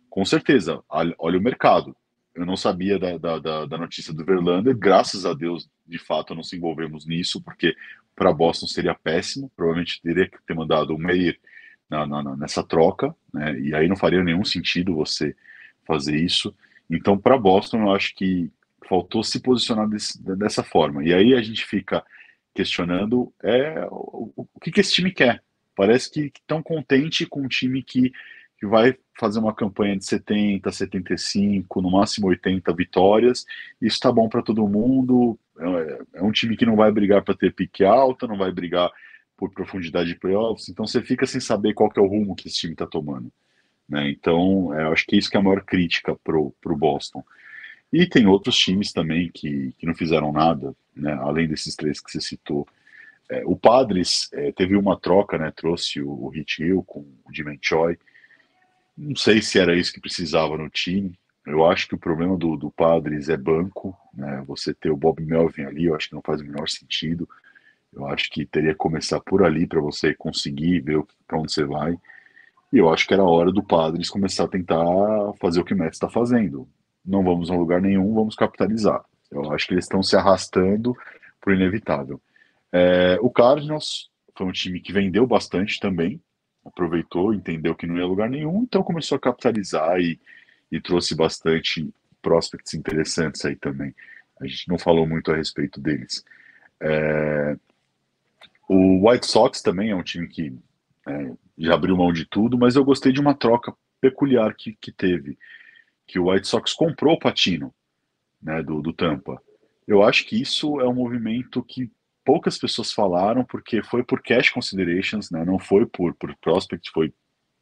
com certeza, olha o mercado. Eu não sabia da notícia do Verlander, graças a Deus, de fato, não se envolvemos nisso, porque para Boston seria péssimo, provavelmente teria que ter mandado o Meyer nessa troca, né, e aí não faria nenhum sentido você fazer isso. Então, para Boston, eu acho que faltou se posicionar dessa forma. E aí a gente fica questionando o que esse time quer. Parece que estão contentes com um time que vai fazer uma campanha de 70, 75, no máximo 80 vitórias. Isso está bom para todo mundo. É um time que não vai brigar para ter pique alta, não vai brigar por profundidade de playoffs. Então você fica sem saber qual que é o rumo que esse time está tomando, né? Então, eu acho que isso que é a maior crítica pro Boston. E tem outros times também que não fizeram nada, né, além desses três que você citou. O Padres teve uma troca, né, trouxe o Hit Hill com o Ji-Man Choi. Não sei se era isso que precisava no time. Eu acho que o problema do Padres é banco, né, você ter o Bob Melvin ali, eu acho que não faz o menor sentido. Eu acho que teria que começar por ali para você conseguir ver para onde você vai. E eu acho que era hora do Padres começar a tentar fazer o que o Mets está fazendo. Não vamos a lugar nenhum, vamos capitalizar. Eu acho que eles estão se arrastando para o inevitável. O Cardinals foi um time que vendeu bastante também, aproveitou, entendeu que não ia a lugar nenhum, então começou a capitalizar e trouxe bastante prospects interessantes aí também. A gente não falou muito a respeito deles. O White Sox também é um time que já abriu mão de tudo, mas eu gostei de uma troca peculiar que teve, que o White Sox comprou o Patino, né, do Tampa. Eu acho que isso é um movimento que poucas pessoas falaram, porque foi por cash considerations, né, não foi por prospect, foi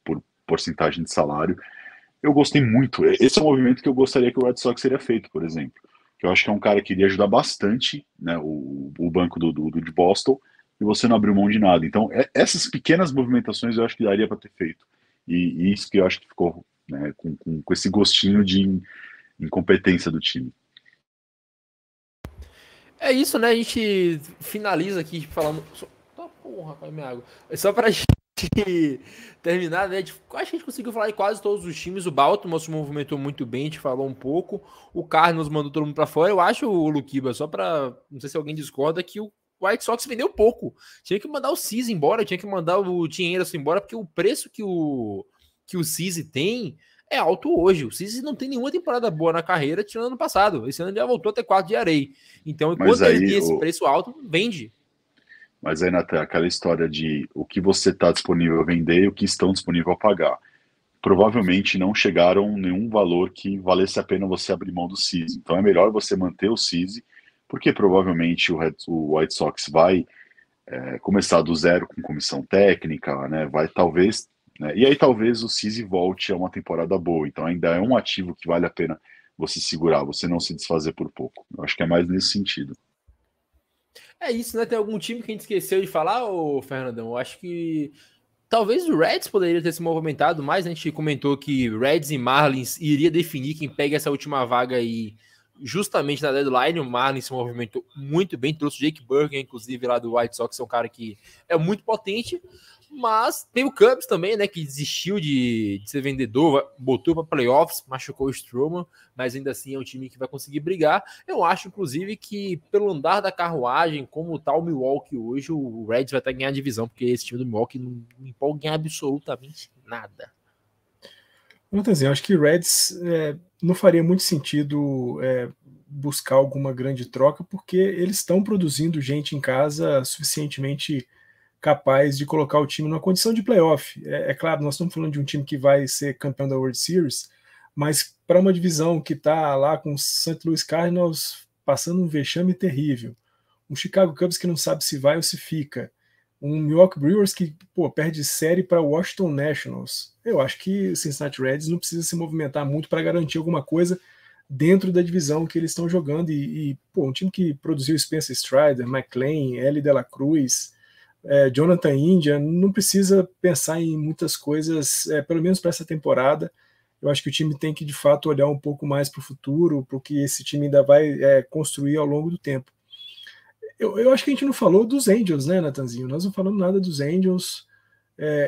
por porcentagem de salário. Eu gostei muito. Esse é um movimento que eu gostaria que o Red Sox teria feito, por exemplo. Que eu acho que é um cara que iria ajudar bastante, né, o banco de Boston, e você não abriu mão de nada. Então, essas pequenas movimentações eu acho que daria para ter feito. E isso que eu acho que ficou, né, com esse gostinho de incompetência do time. É isso, né? A gente finaliza aqui falando. Tá porra, rapaz, minha água. Só pra gente terminar, né? Acho que a gente conseguiu falar de quase todos os times. O Baltimore se movimentou muito bem, a gente falou um pouco. O Cardinals mandou todo mundo pra fora. Eu acho, o Luquiba, só pra. Não sei se alguém discorda, que o White Sox vendeu pouco. Tinha que mandar o Cease embora, tinha que mandar o Tim Anderson embora, porque o preço que o Cease tem é alto hoje. O Cease não tem nenhuma temporada boa na carreira, tirando ano passado. Esse ano ele já voltou a ter 4 de areia. Então, enquanto ele tem esse preço alto, vende. Mas aí, Natan, aquela história de o que você está disponível a vender e o que estão disponível a pagar. Provavelmente não chegaram nenhum valor que valesse a pena você abrir mão do Cease. Então é melhor você manter o Cease, porque provavelmente o White Sox vai começar do zero com comissão técnica, né? Vai talvez, né? E aí talvez o Cease volte a uma temporada boa. Então ainda é um ativo que vale a pena você segurar, você não se desfazer por pouco. Eu acho que é mais nesse sentido. É isso, né? Tem algum time que a gente esqueceu de falar, ô Fernandão? Eu acho que talvez o Reds poderia ter se movimentado mais. A gente comentou que Reds e Marlins iria definir quem pega essa última vaga aí justamente na deadline. O Marlins se movimentou muito bem, trouxe o Jake Burger, inclusive lá do White Sox, é um cara que é muito potente. Mas tem o Cubs também, né, que desistiu de ser vendedor, botou para playoffs, machucou o Stroman, mas ainda assim é um time que vai conseguir brigar. Eu acho, inclusive, que pelo andar da carruagem, como tá o Milwaukee hoje, o Reds vai estar ganhando a divisão, porque esse time do Milwaukee não empolga em absolutamente nada. Eu acho que o Reds não faria muito sentido buscar alguma grande troca, porque eles estão produzindo gente em casa suficientemente capaz de colocar o time numa condição de playoff. É claro, nós estamos falando de um time que vai ser campeão da World Series, mas para uma divisão que está lá com o St. Louis Cardinals passando um vexame terrível, um Chicago Cubs que não sabe se vai ou se fica, um Milwaukee Brewers que perde série para o Washington Nationals. Eu acho que o Cincinnati Reds não precisa se movimentar muito para garantir alguma coisa dentro da divisão que eles estão jogando. Um time que produziu Spencer Strider, McLean, Ellie De La Cruz, Jonathan India, não precisa pensar em muitas coisas, pelo menos para essa temporada. Eu acho que o time tem que, de fato, olhar um pouco mais para o futuro, para o que esse time ainda vai construir ao longo do tempo. Eu acho que a gente não falou dos Angels, né, Natanzinho? Nós não falamos nada dos Angels.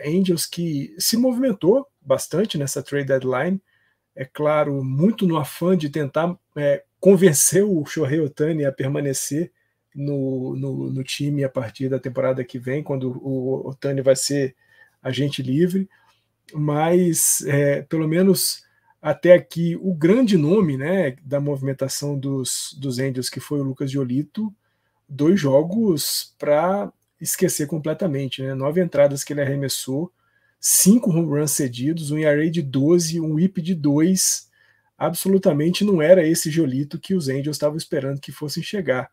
Angels que se movimentou bastante nessa trade deadline. É claro, muito no afã de tentar convencer o Shohei Ohtani a permanecer no time a partir da temporada que vem, quando o Ohtani vai ser agente livre. Mas, pelo menos até aqui, o grande nome, né, da movimentação dos Angels, que foi o Lucas Giolito, 2 jogos para esquecer completamente, né? 9 entradas que ele arremessou, 5 home runs cedidos, um ERA de 12, um WHIP de 2. Absolutamente não era esse Giolito que os Angels estavam esperando que fossem chegar.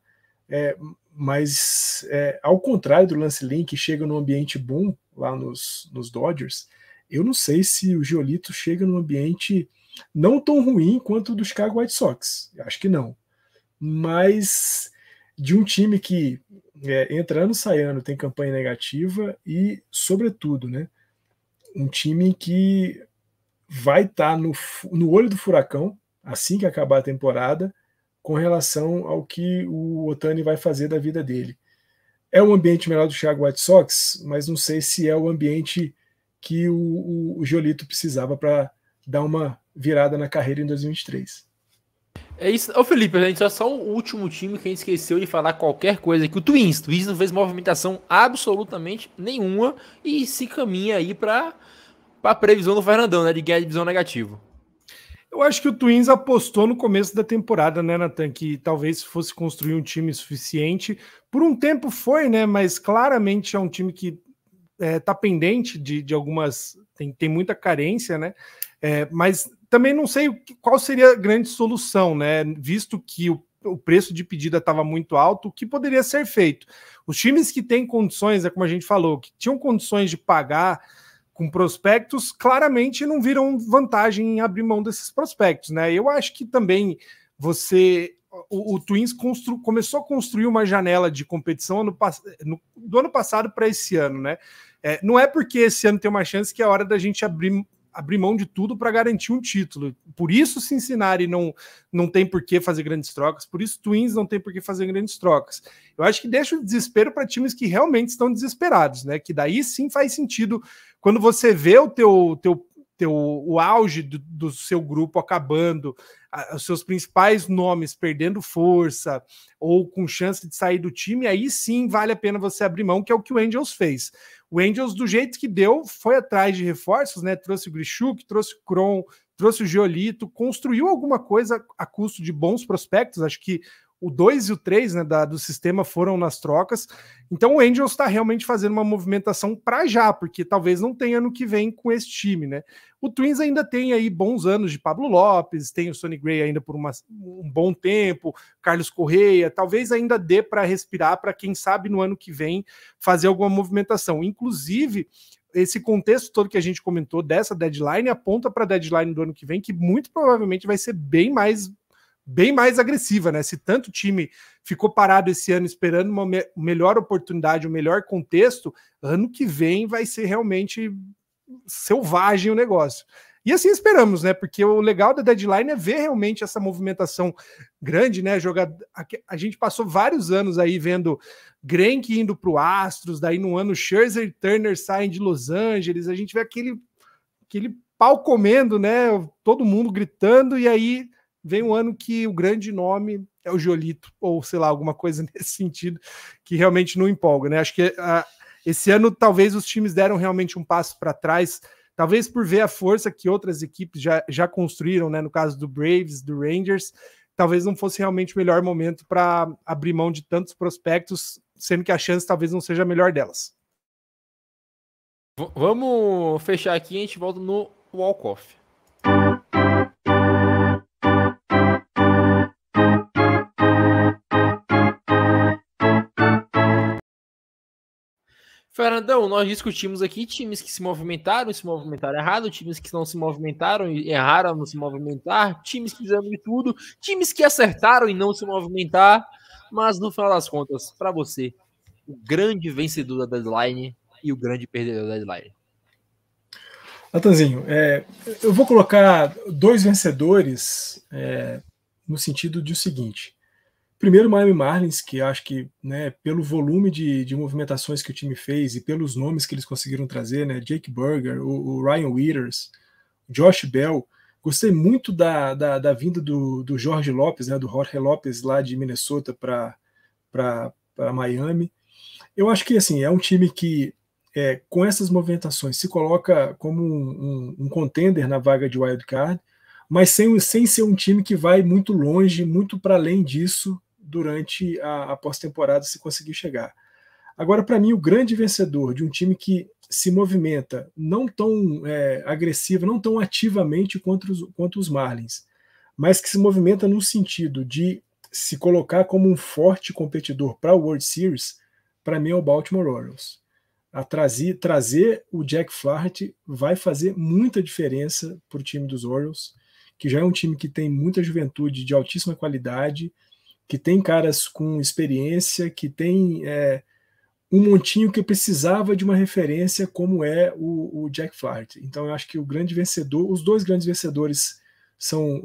Mas ao contrário do Lance Lynn, que chega num ambiente bom lá nos Dodgers, eu não sei se o Giolito chega num ambiente não tão ruim quanto o do Chicago White Sox. Acho que não. Mas de um time que entra ano sai ano, tem campanha negativa e, sobretudo, né, um time que vai estar no olho do furacão assim que acabar a temporada com relação ao que o Ohtani vai fazer da vida dele. É um ambiente melhor do Chicago White Sox, mas não sei se é o ambiente que o Giolito precisava para dar uma virada na carreira em 2023. É isso. Ô Felipe, a gente só o último time que a gente esqueceu de falar qualquer coisa aqui. O Twins não fez movimentação absolutamente nenhuma e se caminha aí para a previsão do Fernandão, né, de ganhar divisão negativo. Eu acho que o Twins apostou no começo da temporada, né, Nathan, que talvez fosse construir um time suficiente. Por um tempo foi, né, mas claramente é um time que tá pendente de algumas... Tem muita carência, né, mas também não sei qual seria a grande solução, né, visto que o preço de pedida estava muito alto, o que poderia ser feito? Os times que têm condições, como a gente falou, que tinham condições de pagar com prospectos, claramente não viram vantagem em abrir mão desses prospectos, né? Eu acho que também o Twins começou a construir uma janela de competição do ano passado para esse ano, né? Não é porque esse ano tem uma chance que é hora da gente abrir mão de tudo para garantir um título. Por isso Cincinnati não tem por que fazer grandes trocas, por isso Twins não tem por que fazer grandes trocas. Eu acho que deixa o desespero para times que realmente estão desesperados, né? Que daí sim faz sentido quando você vê o auge do seu grupo acabando, os seus principais nomes perdendo força ou com chance de sair do time, aí sim vale a pena você abrir mão, que é o que o Angels fez. O Angels, do jeito que deu, foi atrás de reforços, né? Trouxe o Grichuk, trouxe o Cron, trouxe o Giolito, construiu alguma coisa a custo de bons prospectos. Acho que o 2 e o 3, né, do sistema foram nas trocas. Então o Angels está realmente fazendo uma movimentação para já, porque talvez não tenha ano que vem com esse time, né? O Twins ainda tem aí bons anos de Pablo Lopes, tem o Sonny Gray ainda por um bom tempo, Carlos Correia, talvez ainda dê para respirar, para quem sabe no ano que vem fazer alguma movimentação. Inclusive, esse contexto todo que a gente comentou dessa deadline aponta para a deadline do ano que vem, que muito provavelmente vai ser bem mais bem mais agressiva, né? Se tanto time ficou parado esse ano esperando uma melhor oportunidade, um melhor contexto, ano que vem vai ser realmente selvagem o negócio. E assim esperamos, né? Porque o legal da deadline é ver realmente essa movimentação grande, né? A gente passou vários anos aí vendo Greinke indo para o Astros, daí no ano Scherzer e Turner saem de Los Angeles, a gente vê aquele pau comendo, né? Todo mundo gritando, e aí vem um ano que o grande nome é o Giolito, ou sei lá, alguma coisa nesse sentido, que realmente não empolga, né? Acho que esse ano talvez os times deram realmente um passo para trás, talvez por ver a força que outras equipes já construíram, né? No caso do Braves, do Rangers, talvez não fosse realmente o melhor momento para abrir mão de tantos prospectos, sendo que a chance talvez não seja a melhor delas. Vamos fechar aqui e a gente volta no walk-off. Fernandão, nós discutimos aqui times que se movimentaram errado, times que não se movimentaram e erraram no se movimentar, times que fizeram de tudo, times que acertaram em não se movimentar, mas no final das contas, para você, o grande vencedor da deadline e o grande perdedor da deadline. Natanzinho, eu vou colocar dois vencedores no sentido de o seguinte. Primeiro, o Miami Marlins, que acho que, né, pelo volume de movimentações que o time fez e pelos nomes que eles conseguiram trazer, né, Jake Burger, o Ryan Withers, Josh Bell, gostei muito da vinda do Jorge Lopes, né, do Jorge Lopes lá de Minnesota para Miami. Eu acho que assim, é um time que, com essas movimentações, se coloca como um contender na vaga de wild card, mas sem ser um time que vai muito longe, muito para além disso, durante a pós-temporada, se conseguir chegar. Agora, para mim, o grande vencedor de um time que se movimenta não tão agressivo, não tão ativamente quanto os Marlins, mas que se movimenta no sentido de se colocar como um forte competidor para a World Series, para mim é o Baltimore Orioles. Trazer o Jack Flaherty vai fazer muita diferença para o time dos Orioles, que já é um time que tem muita juventude de altíssima qualidade, que tem caras com experiência, que tem um montinho que precisava de uma referência como é o Jack Flaherty. Então eu acho que o grande vencedor, os dois grandes vencedores são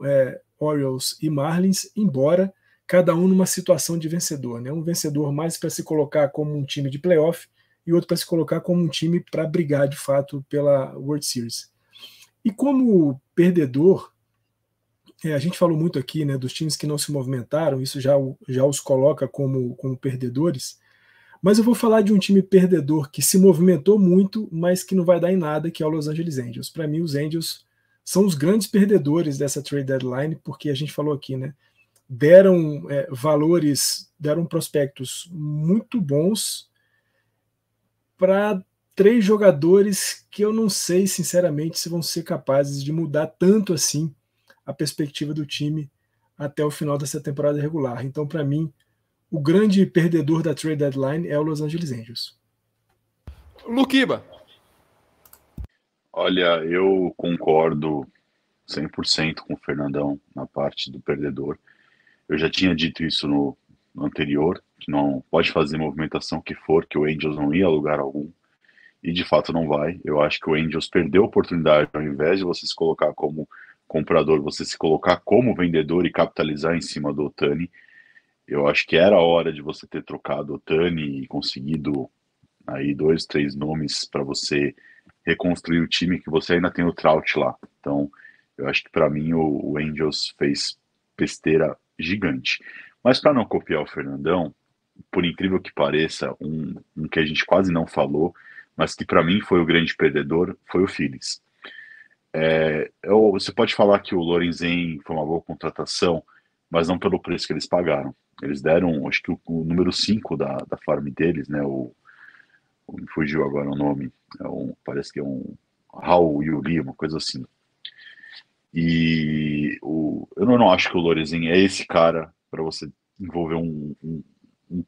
Orioles e Marlins, embora cada um numa situação de vencedor, né? Um vencedor mais para se colocar como um time de playoff e outro para se colocar como um time para brigar de fato pela World Series. E como perdedor, a gente falou muito aqui, né, dos times que não se movimentaram, isso já os coloca como perdedores, mas eu vou falar de um time perdedor que se movimentou muito, mas que não vai dar em nada, que é o Los Angeles Angels. Para mim, os Angels são os grandes perdedores dessa trade deadline, porque a gente falou aqui, né, deram deram prospectos muito bons para 3 jogadores que eu não sei, sinceramente, se vão ser capazes de mudar tanto assim a perspectiva do time até o final dessa temporada regular. Então, para mim, o grande perdedor da trade deadline é o Los Angeles Angels. Luquiba. Olha, eu concordo 100% com o Fernandão na parte do perdedor. Eu já tinha dito isso no anterior, que não pode fazer movimentação que for, que o Angels não ia a lugar algum, e de fato não vai. Eu acho que o Angels perdeu a oportunidade, ao invés de você se colocar como comprador, você se colocar como vendedor e capitalizar em cima do Ohtani. Eu acho que era a hora de você ter trocado o Ohtani e conseguido aí 2, 3 nomes para você reconstruir o time, que você ainda tem o Trout lá. Então, eu acho que para mim o Angels fez besteira gigante. Mas para não copiar o Fernandão, por incrível que pareça, um que a gente quase não falou, mas que para mim foi o grande perdedor, foi o Phillies. Você pode falar que o Lorenzen foi uma boa contratação, mas não pelo preço que eles pagaram. Eles deram, acho que o número 5 da farm deles, né? Me fugiu agora o nome. Parece que é um Raul Yuli, uma coisa assim. E eu não acho que o Lorenzen é esse cara para você envolver um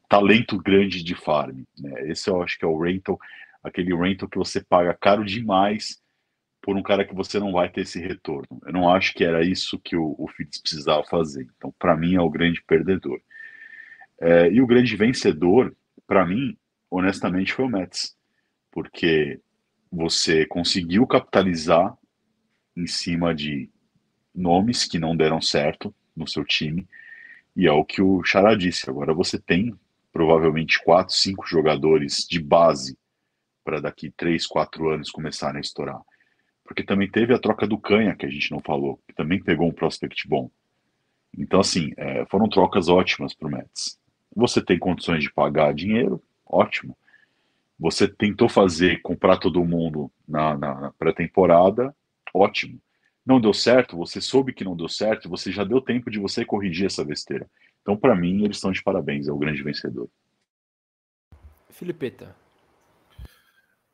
talento grande de farm, né? Esse eu acho que é o rental, aquele rental que você paga caro demais por um cara que você não vai ter esse retorno. Eu não acho que era isso que o Fitz precisava fazer. Então, para mim, é o grande perdedor. E o grande vencedor, para mim, honestamente, foi o Mets, porque você conseguiu capitalizar em cima de nomes que não deram certo no seu time, e é o que o Xará disse. Agora você tem provavelmente 4, 5 jogadores de base para daqui 3, 4 anos começarem a estourar. Porque também teve a troca do Canha, que a gente não falou, que também pegou um prospect bom. Então, assim, foram trocas ótimas para o Mets. Você tem condições de pagar dinheiro? Ótimo. Você tentou comprar todo mundo na pré-temporada? Ótimo. Não deu certo, você soube que não deu certo, você já deu tempo de você corrigir essa besteira. Então, para mim, eles estão de parabéns, é o grande vencedor. Filipeta.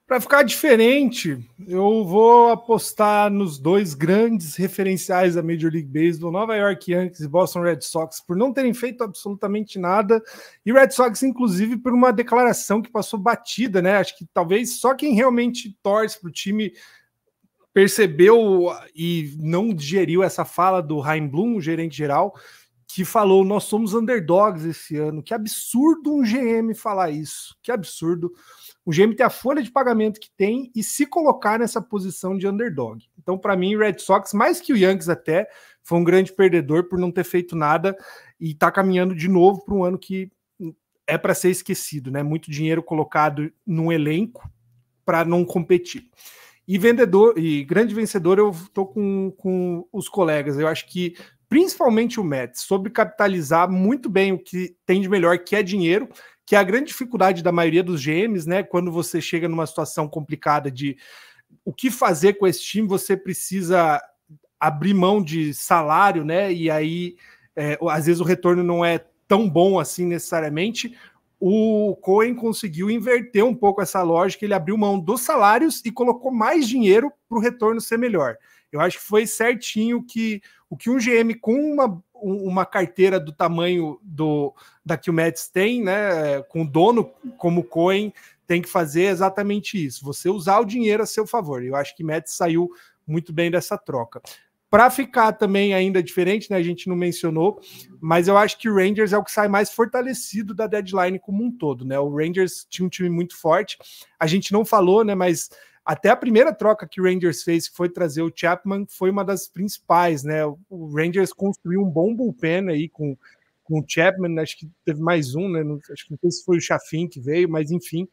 Para ficar diferente, eu vou apostar nos 2 grandes referenciais da Major League Baseball, Nova York Yankees e Boston Red Sox, por não terem feito absolutamente nada, e Red Sox, inclusive, por uma declaração que passou batida, né? Acho que talvez só quem realmente torce para o time percebeu e não digeriu essa fala do Chaim Bloom, o gerente geral, que falou: nós somos underdogs esse ano. Que absurdo um GM falar isso, que absurdo. O GM tem a folha de pagamento que tem e se colocar nessa posição de underdog. Então, para mim, o Red Sox, mais que o Yankees até, foi um grande perdedor por não ter feito nada e está caminhando de novo para um ano que é para ser esquecido, né? Muito dinheiro colocado num elenco para não competir. E grande vencedor, eu estou com os colegas. Eu acho que, principalmente o Mets, soube capitalizar muito bem o que tem de melhor, que é dinheiro, que é a grande dificuldade da maioria dos GMs, né? Quando você chega numa situação complicada de o que fazer com esse time, você precisa abrir mão de salário, né? E aí, às vezes, o retorno não é tão bom assim necessariamente. O Cohen conseguiu inverter um pouco essa lógica, ele abriu mão dos salários e colocou mais dinheiro para o retorno ser melhor. Eu acho que foi certinho que o que um GM com uma carteira do tamanho da que o Mets tem, né, com o dono como o Cohen, tem que fazer exatamente isso, você usar o dinheiro a seu favor. Eu acho que o Mets saiu muito bem dessa troca. Para ficar também ainda diferente, né, a gente não mencionou, mas eu acho que o Rangers é o que sai mais fortalecido da deadline como um todo, né? O Rangers tinha um time muito forte, a gente não falou, né, mas até a primeira troca que o Rangers fez, que foi trazer o Chapman, foi uma das principais, né? O Rangers construiu um bom bullpen aí com o Chapman, acho que teve mais um, né? Acho que não sei se foi o Chafin que veio, mas enfim,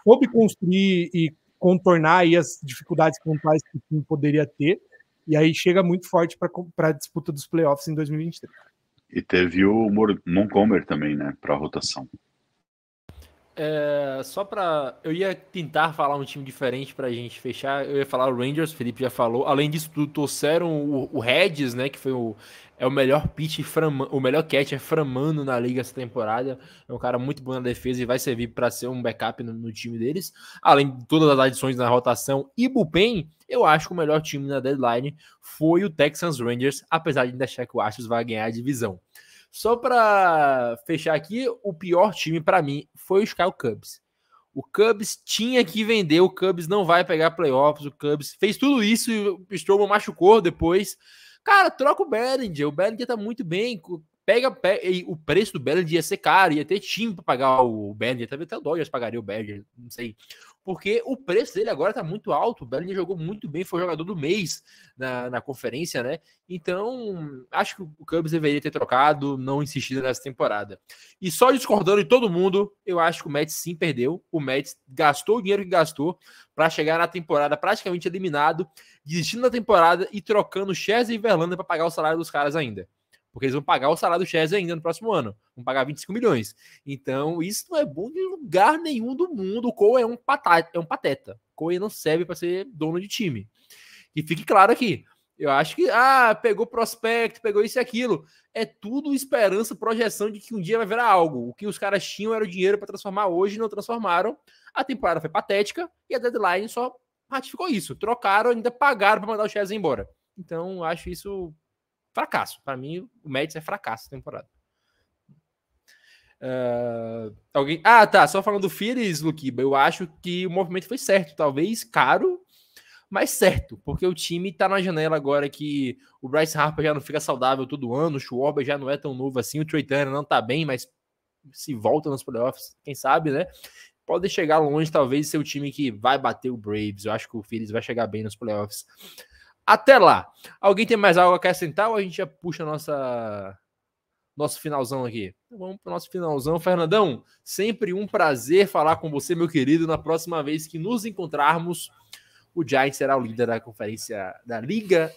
soube construir e contornar aí as dificuldades pontuais que o time poderia ter, e aí chega muito forte para a disputa dos playoffs em 2023. E teve o Montgomery também, né, para a rotação. Eu ia tentar falar um time diferente pra gente fechar. Eu ia falar o Rangers, o Felipe já falou. Além disso, trouxeram o Regis, né? Que foi o melhor pitch, o melhor catcher framando na liga essa temporada. É um cara muito bom na defesa e vai servir para ser um backup no time deles. Além de todas as adições na rotação e bullpen, eu acho que o melhor time na deadline foi o Texas Rangers, apesar de ainda achar que o Astros vai ganhar a divisão. Só para fechar aqui, o pior time para mim foi o Chicago Cubs. O Cubs tinha que vender, o Cubs não vai pegar playoffs, o Cubs fez tudo isso e o Stroman machucou depois. Cara, troca o Bellinger tá muito bem, pega o preço do Bellinger ia ser caro, ia ter time para pagar o Bellinger, talvez até o Dodgers pagaria o Bellinger, não sei. Porque o preço dele agora tá muito alto, o Bellinger jogou muito bem, foi o jogador do mês na conferência, né? Então, acho que o Cubs deveria ter trocado, não insistido nessa temporada. E só discordando de todo mundo, eu acho que o Mets sim perdeu. O Mets gastou o dinheiro que gastou para chegar na temporada praticamente eliminado, desistindo da temporada e trocando Scherzer e Verlander para pagar o salário dos caras ainda. Porque eles vão pagar o salário do Scherzer ainda no próximo ano. Vão pagar 25 milhões. Então, isso não é bom em lugar nenhum do mundo. O Cole é um pateta. O Cole não serve para ser dono de time. E fique claro aqui. Eu acho que, pegou prospecto, pegou isso e aquilo. É tudo esperança, projeção de que um dia vai virar algo. O que os caras tinham era o dinheiro para transformar hoje e não transformaram. A temporada foi patética e a deadline só ratificou isso. Trocaram, ainda pagaram para mandar o Scherzer embora. Então, eu acho isso fracasso. Para mim, o Mets é fracasso na temporada. Alguém... Só falando do Phillies, Luquiba, eu acho que o movimento foi certo. Talvez caro, mas certo, porque o time tá na janela agora que o Bryce Harper já não fica saudável todo ano, o Schwarber já não é tão novo assim, o Trey Turner não tá bem, mas se volta nos playoffs, quem sabe, né? Pode chegar longe, talvez ser o time que vai bater o Braves. Eu acho que o Phillies vai chegar bem nos playoffs. Até lá. Alguém tem mais algo a acrescentar ou a gente já puxa nosso finalzão aqui? Então vamos para o nosso finalzão. Fernandão, sempre um prazer falar com você, meu querido. Na próxima vez que nos encontrarmos, o Giants será o líder da conferência da Liga.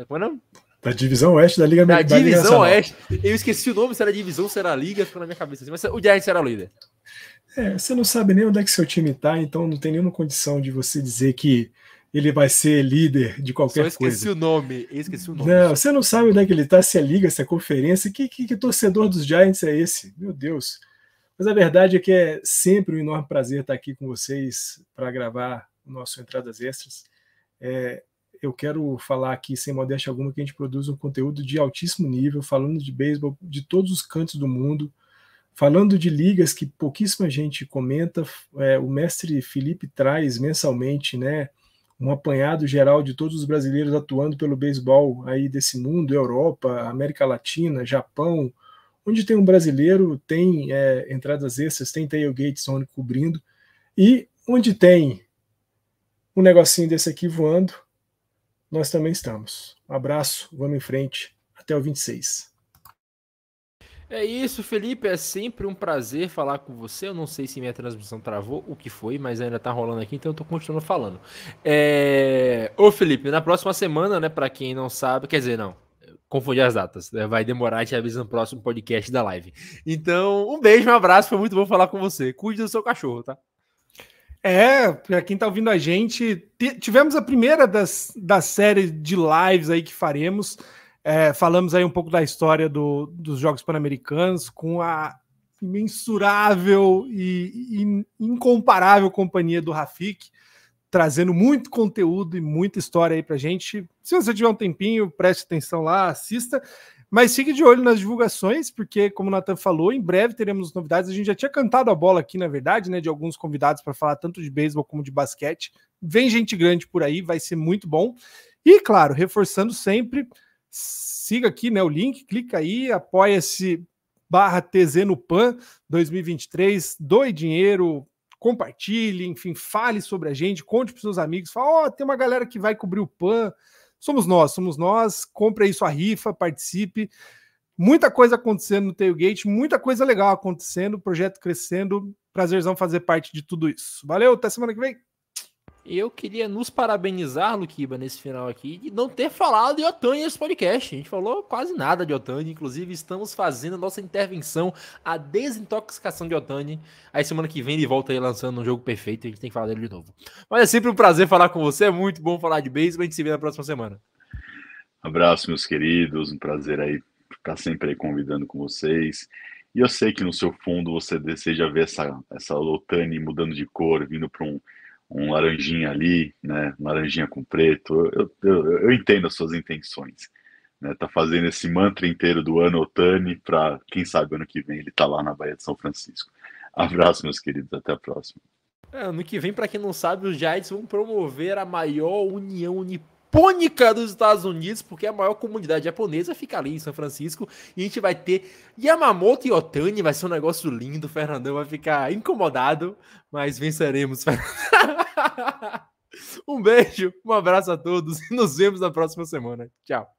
Como é o nome? Da divisão oeste da Liga Americana. Da divisão oeste. Eu esqueci o nome, será divisão, será liga, ficou na minha cabeça assim, mas o Giants será o líder. Você não sabe nem onde é que seu time tá, então não tem nenhuma condição de você dizer que ele vai ser líder de qualquer coisa. Eu esqueci o nome. Não, você não sabe onde é que ele tá, se é liga, se é conferência. Que torcedor dos Giants é esse? Meu Deus. Mas a verdade é que é sempre um enorme prazer estar aqui com vocês para gravar o nosso Entradas Extras. Eu quero falar aqui, sem modéstia alguma, que a gente produz um conteúdo de altíssimo nível, falando de beisebol de todos os cantos do mundo, falando de ligas que pouquíssima gente comenta. O mestre Felipe traz mensalmente, né, um apanhado geral de todos os brasileiros atuando pelo beisebol aí desse mundo, Europa, América Latina, Japão. Onde tem um brasileiro, tem entradas extras, tem tailgate zone cobrindo. E onde tem um negocinho desse aqui voando, nós também estamos. Um abraço, vamos em frente. Até o 26. É isso, Felipe, é sempre um prazer falar com você. Eu não sei se minha transmissão travou, o que foi, mas ainda tá rolando aqui, então eu tô continuando falando. Ô, Felipe, na próxima semana, né, pra quem não sabe, quer dizer, não, confundi as datas, né? Vai demorar, a gente avisa no próximo podcast da live. Então, um beijo, um abraço, foi muito bom falar com você. Cuide do seu cachorro, tá? Para quem tá ouvindo a gente, tivemos a primeira da série de lives aí que faremos. Falamos aí um pouco da história dos Jogos Pan-Americanos com a imensurável e incomparável companhia do Rafik, trazendo muito conteúdo e muita história aí pra gente. Se você tiver um tempinho, preste atenção lá, assista. Mas fique de olho nas divulgações, porque, como o Nathan falou, em breve teremos novidades. A gente já tinha cantado a bola aqui, na verdade, né, de alguns convidados para falar tanto de beisebol como de basquete. Vem gente grande por aí, vai ser muito bom. E, claro, reforçando sempre, siga aqui, né, o link, clica aí, apoia-se /TZ no PAN 2023, doe dinheiro, compartilhe, enfim, fale sobre a gente, conte para os seus amigos, fala, tem uma galera que vai cobrir o PAN. Somos nós, compre aí sua rifa, participe. Muita coisa acontecendo no Tailgate, muita coisa legal acontecendo, projeto crescendo. Prazerzão fazer parte de tudo isso. Valeu, até semana que vem. Eu queria nos parabenizar, Luquiba, nesse final aqui, de não ter falado de Ohtani nesse podcast. A gente falou quase nada de Ohtani, inclusive estamos fazendo a nossa intervenção, a desintoxicação de Ohtani. Aí semana que vem ele volta aí lançando um jogo perfeito e a gente tem que falar dele de novo. Mas é sempre um prazer falar com você, é muito bom falar de beisebol, a gente se vê na próxima semana. Abraço, meus queridos, um prazer aí ficar sempre aí convidando com vocês. E eu sei que no seu fundo você deseja ver essa Ohtani mudando de cor, vindo para um laranjinha ali, né? Laranjinha com preto. Eu entendo as suas intenções, né? Tá fazendo esse mantra inteiro do ano Ohtani para, quem sabe, ano que vem ele tá lá na Baía de São Francisco. Abraço, meus queridos, até a próxima. Ano que vem, para quem não sabe, os Giants vão promover a maior união nipônica dos Estados Unidos, porque a maior comunidade japonesa fica ali em São Francisco, e a gente vai ter Yamamoto e Ohtani, vai ser um negócio lindo, o Fernandão vai ficar incomodado, mas venceremos. Um beijo, um abraço a todos e nos vemos na próxima semana. Tchau.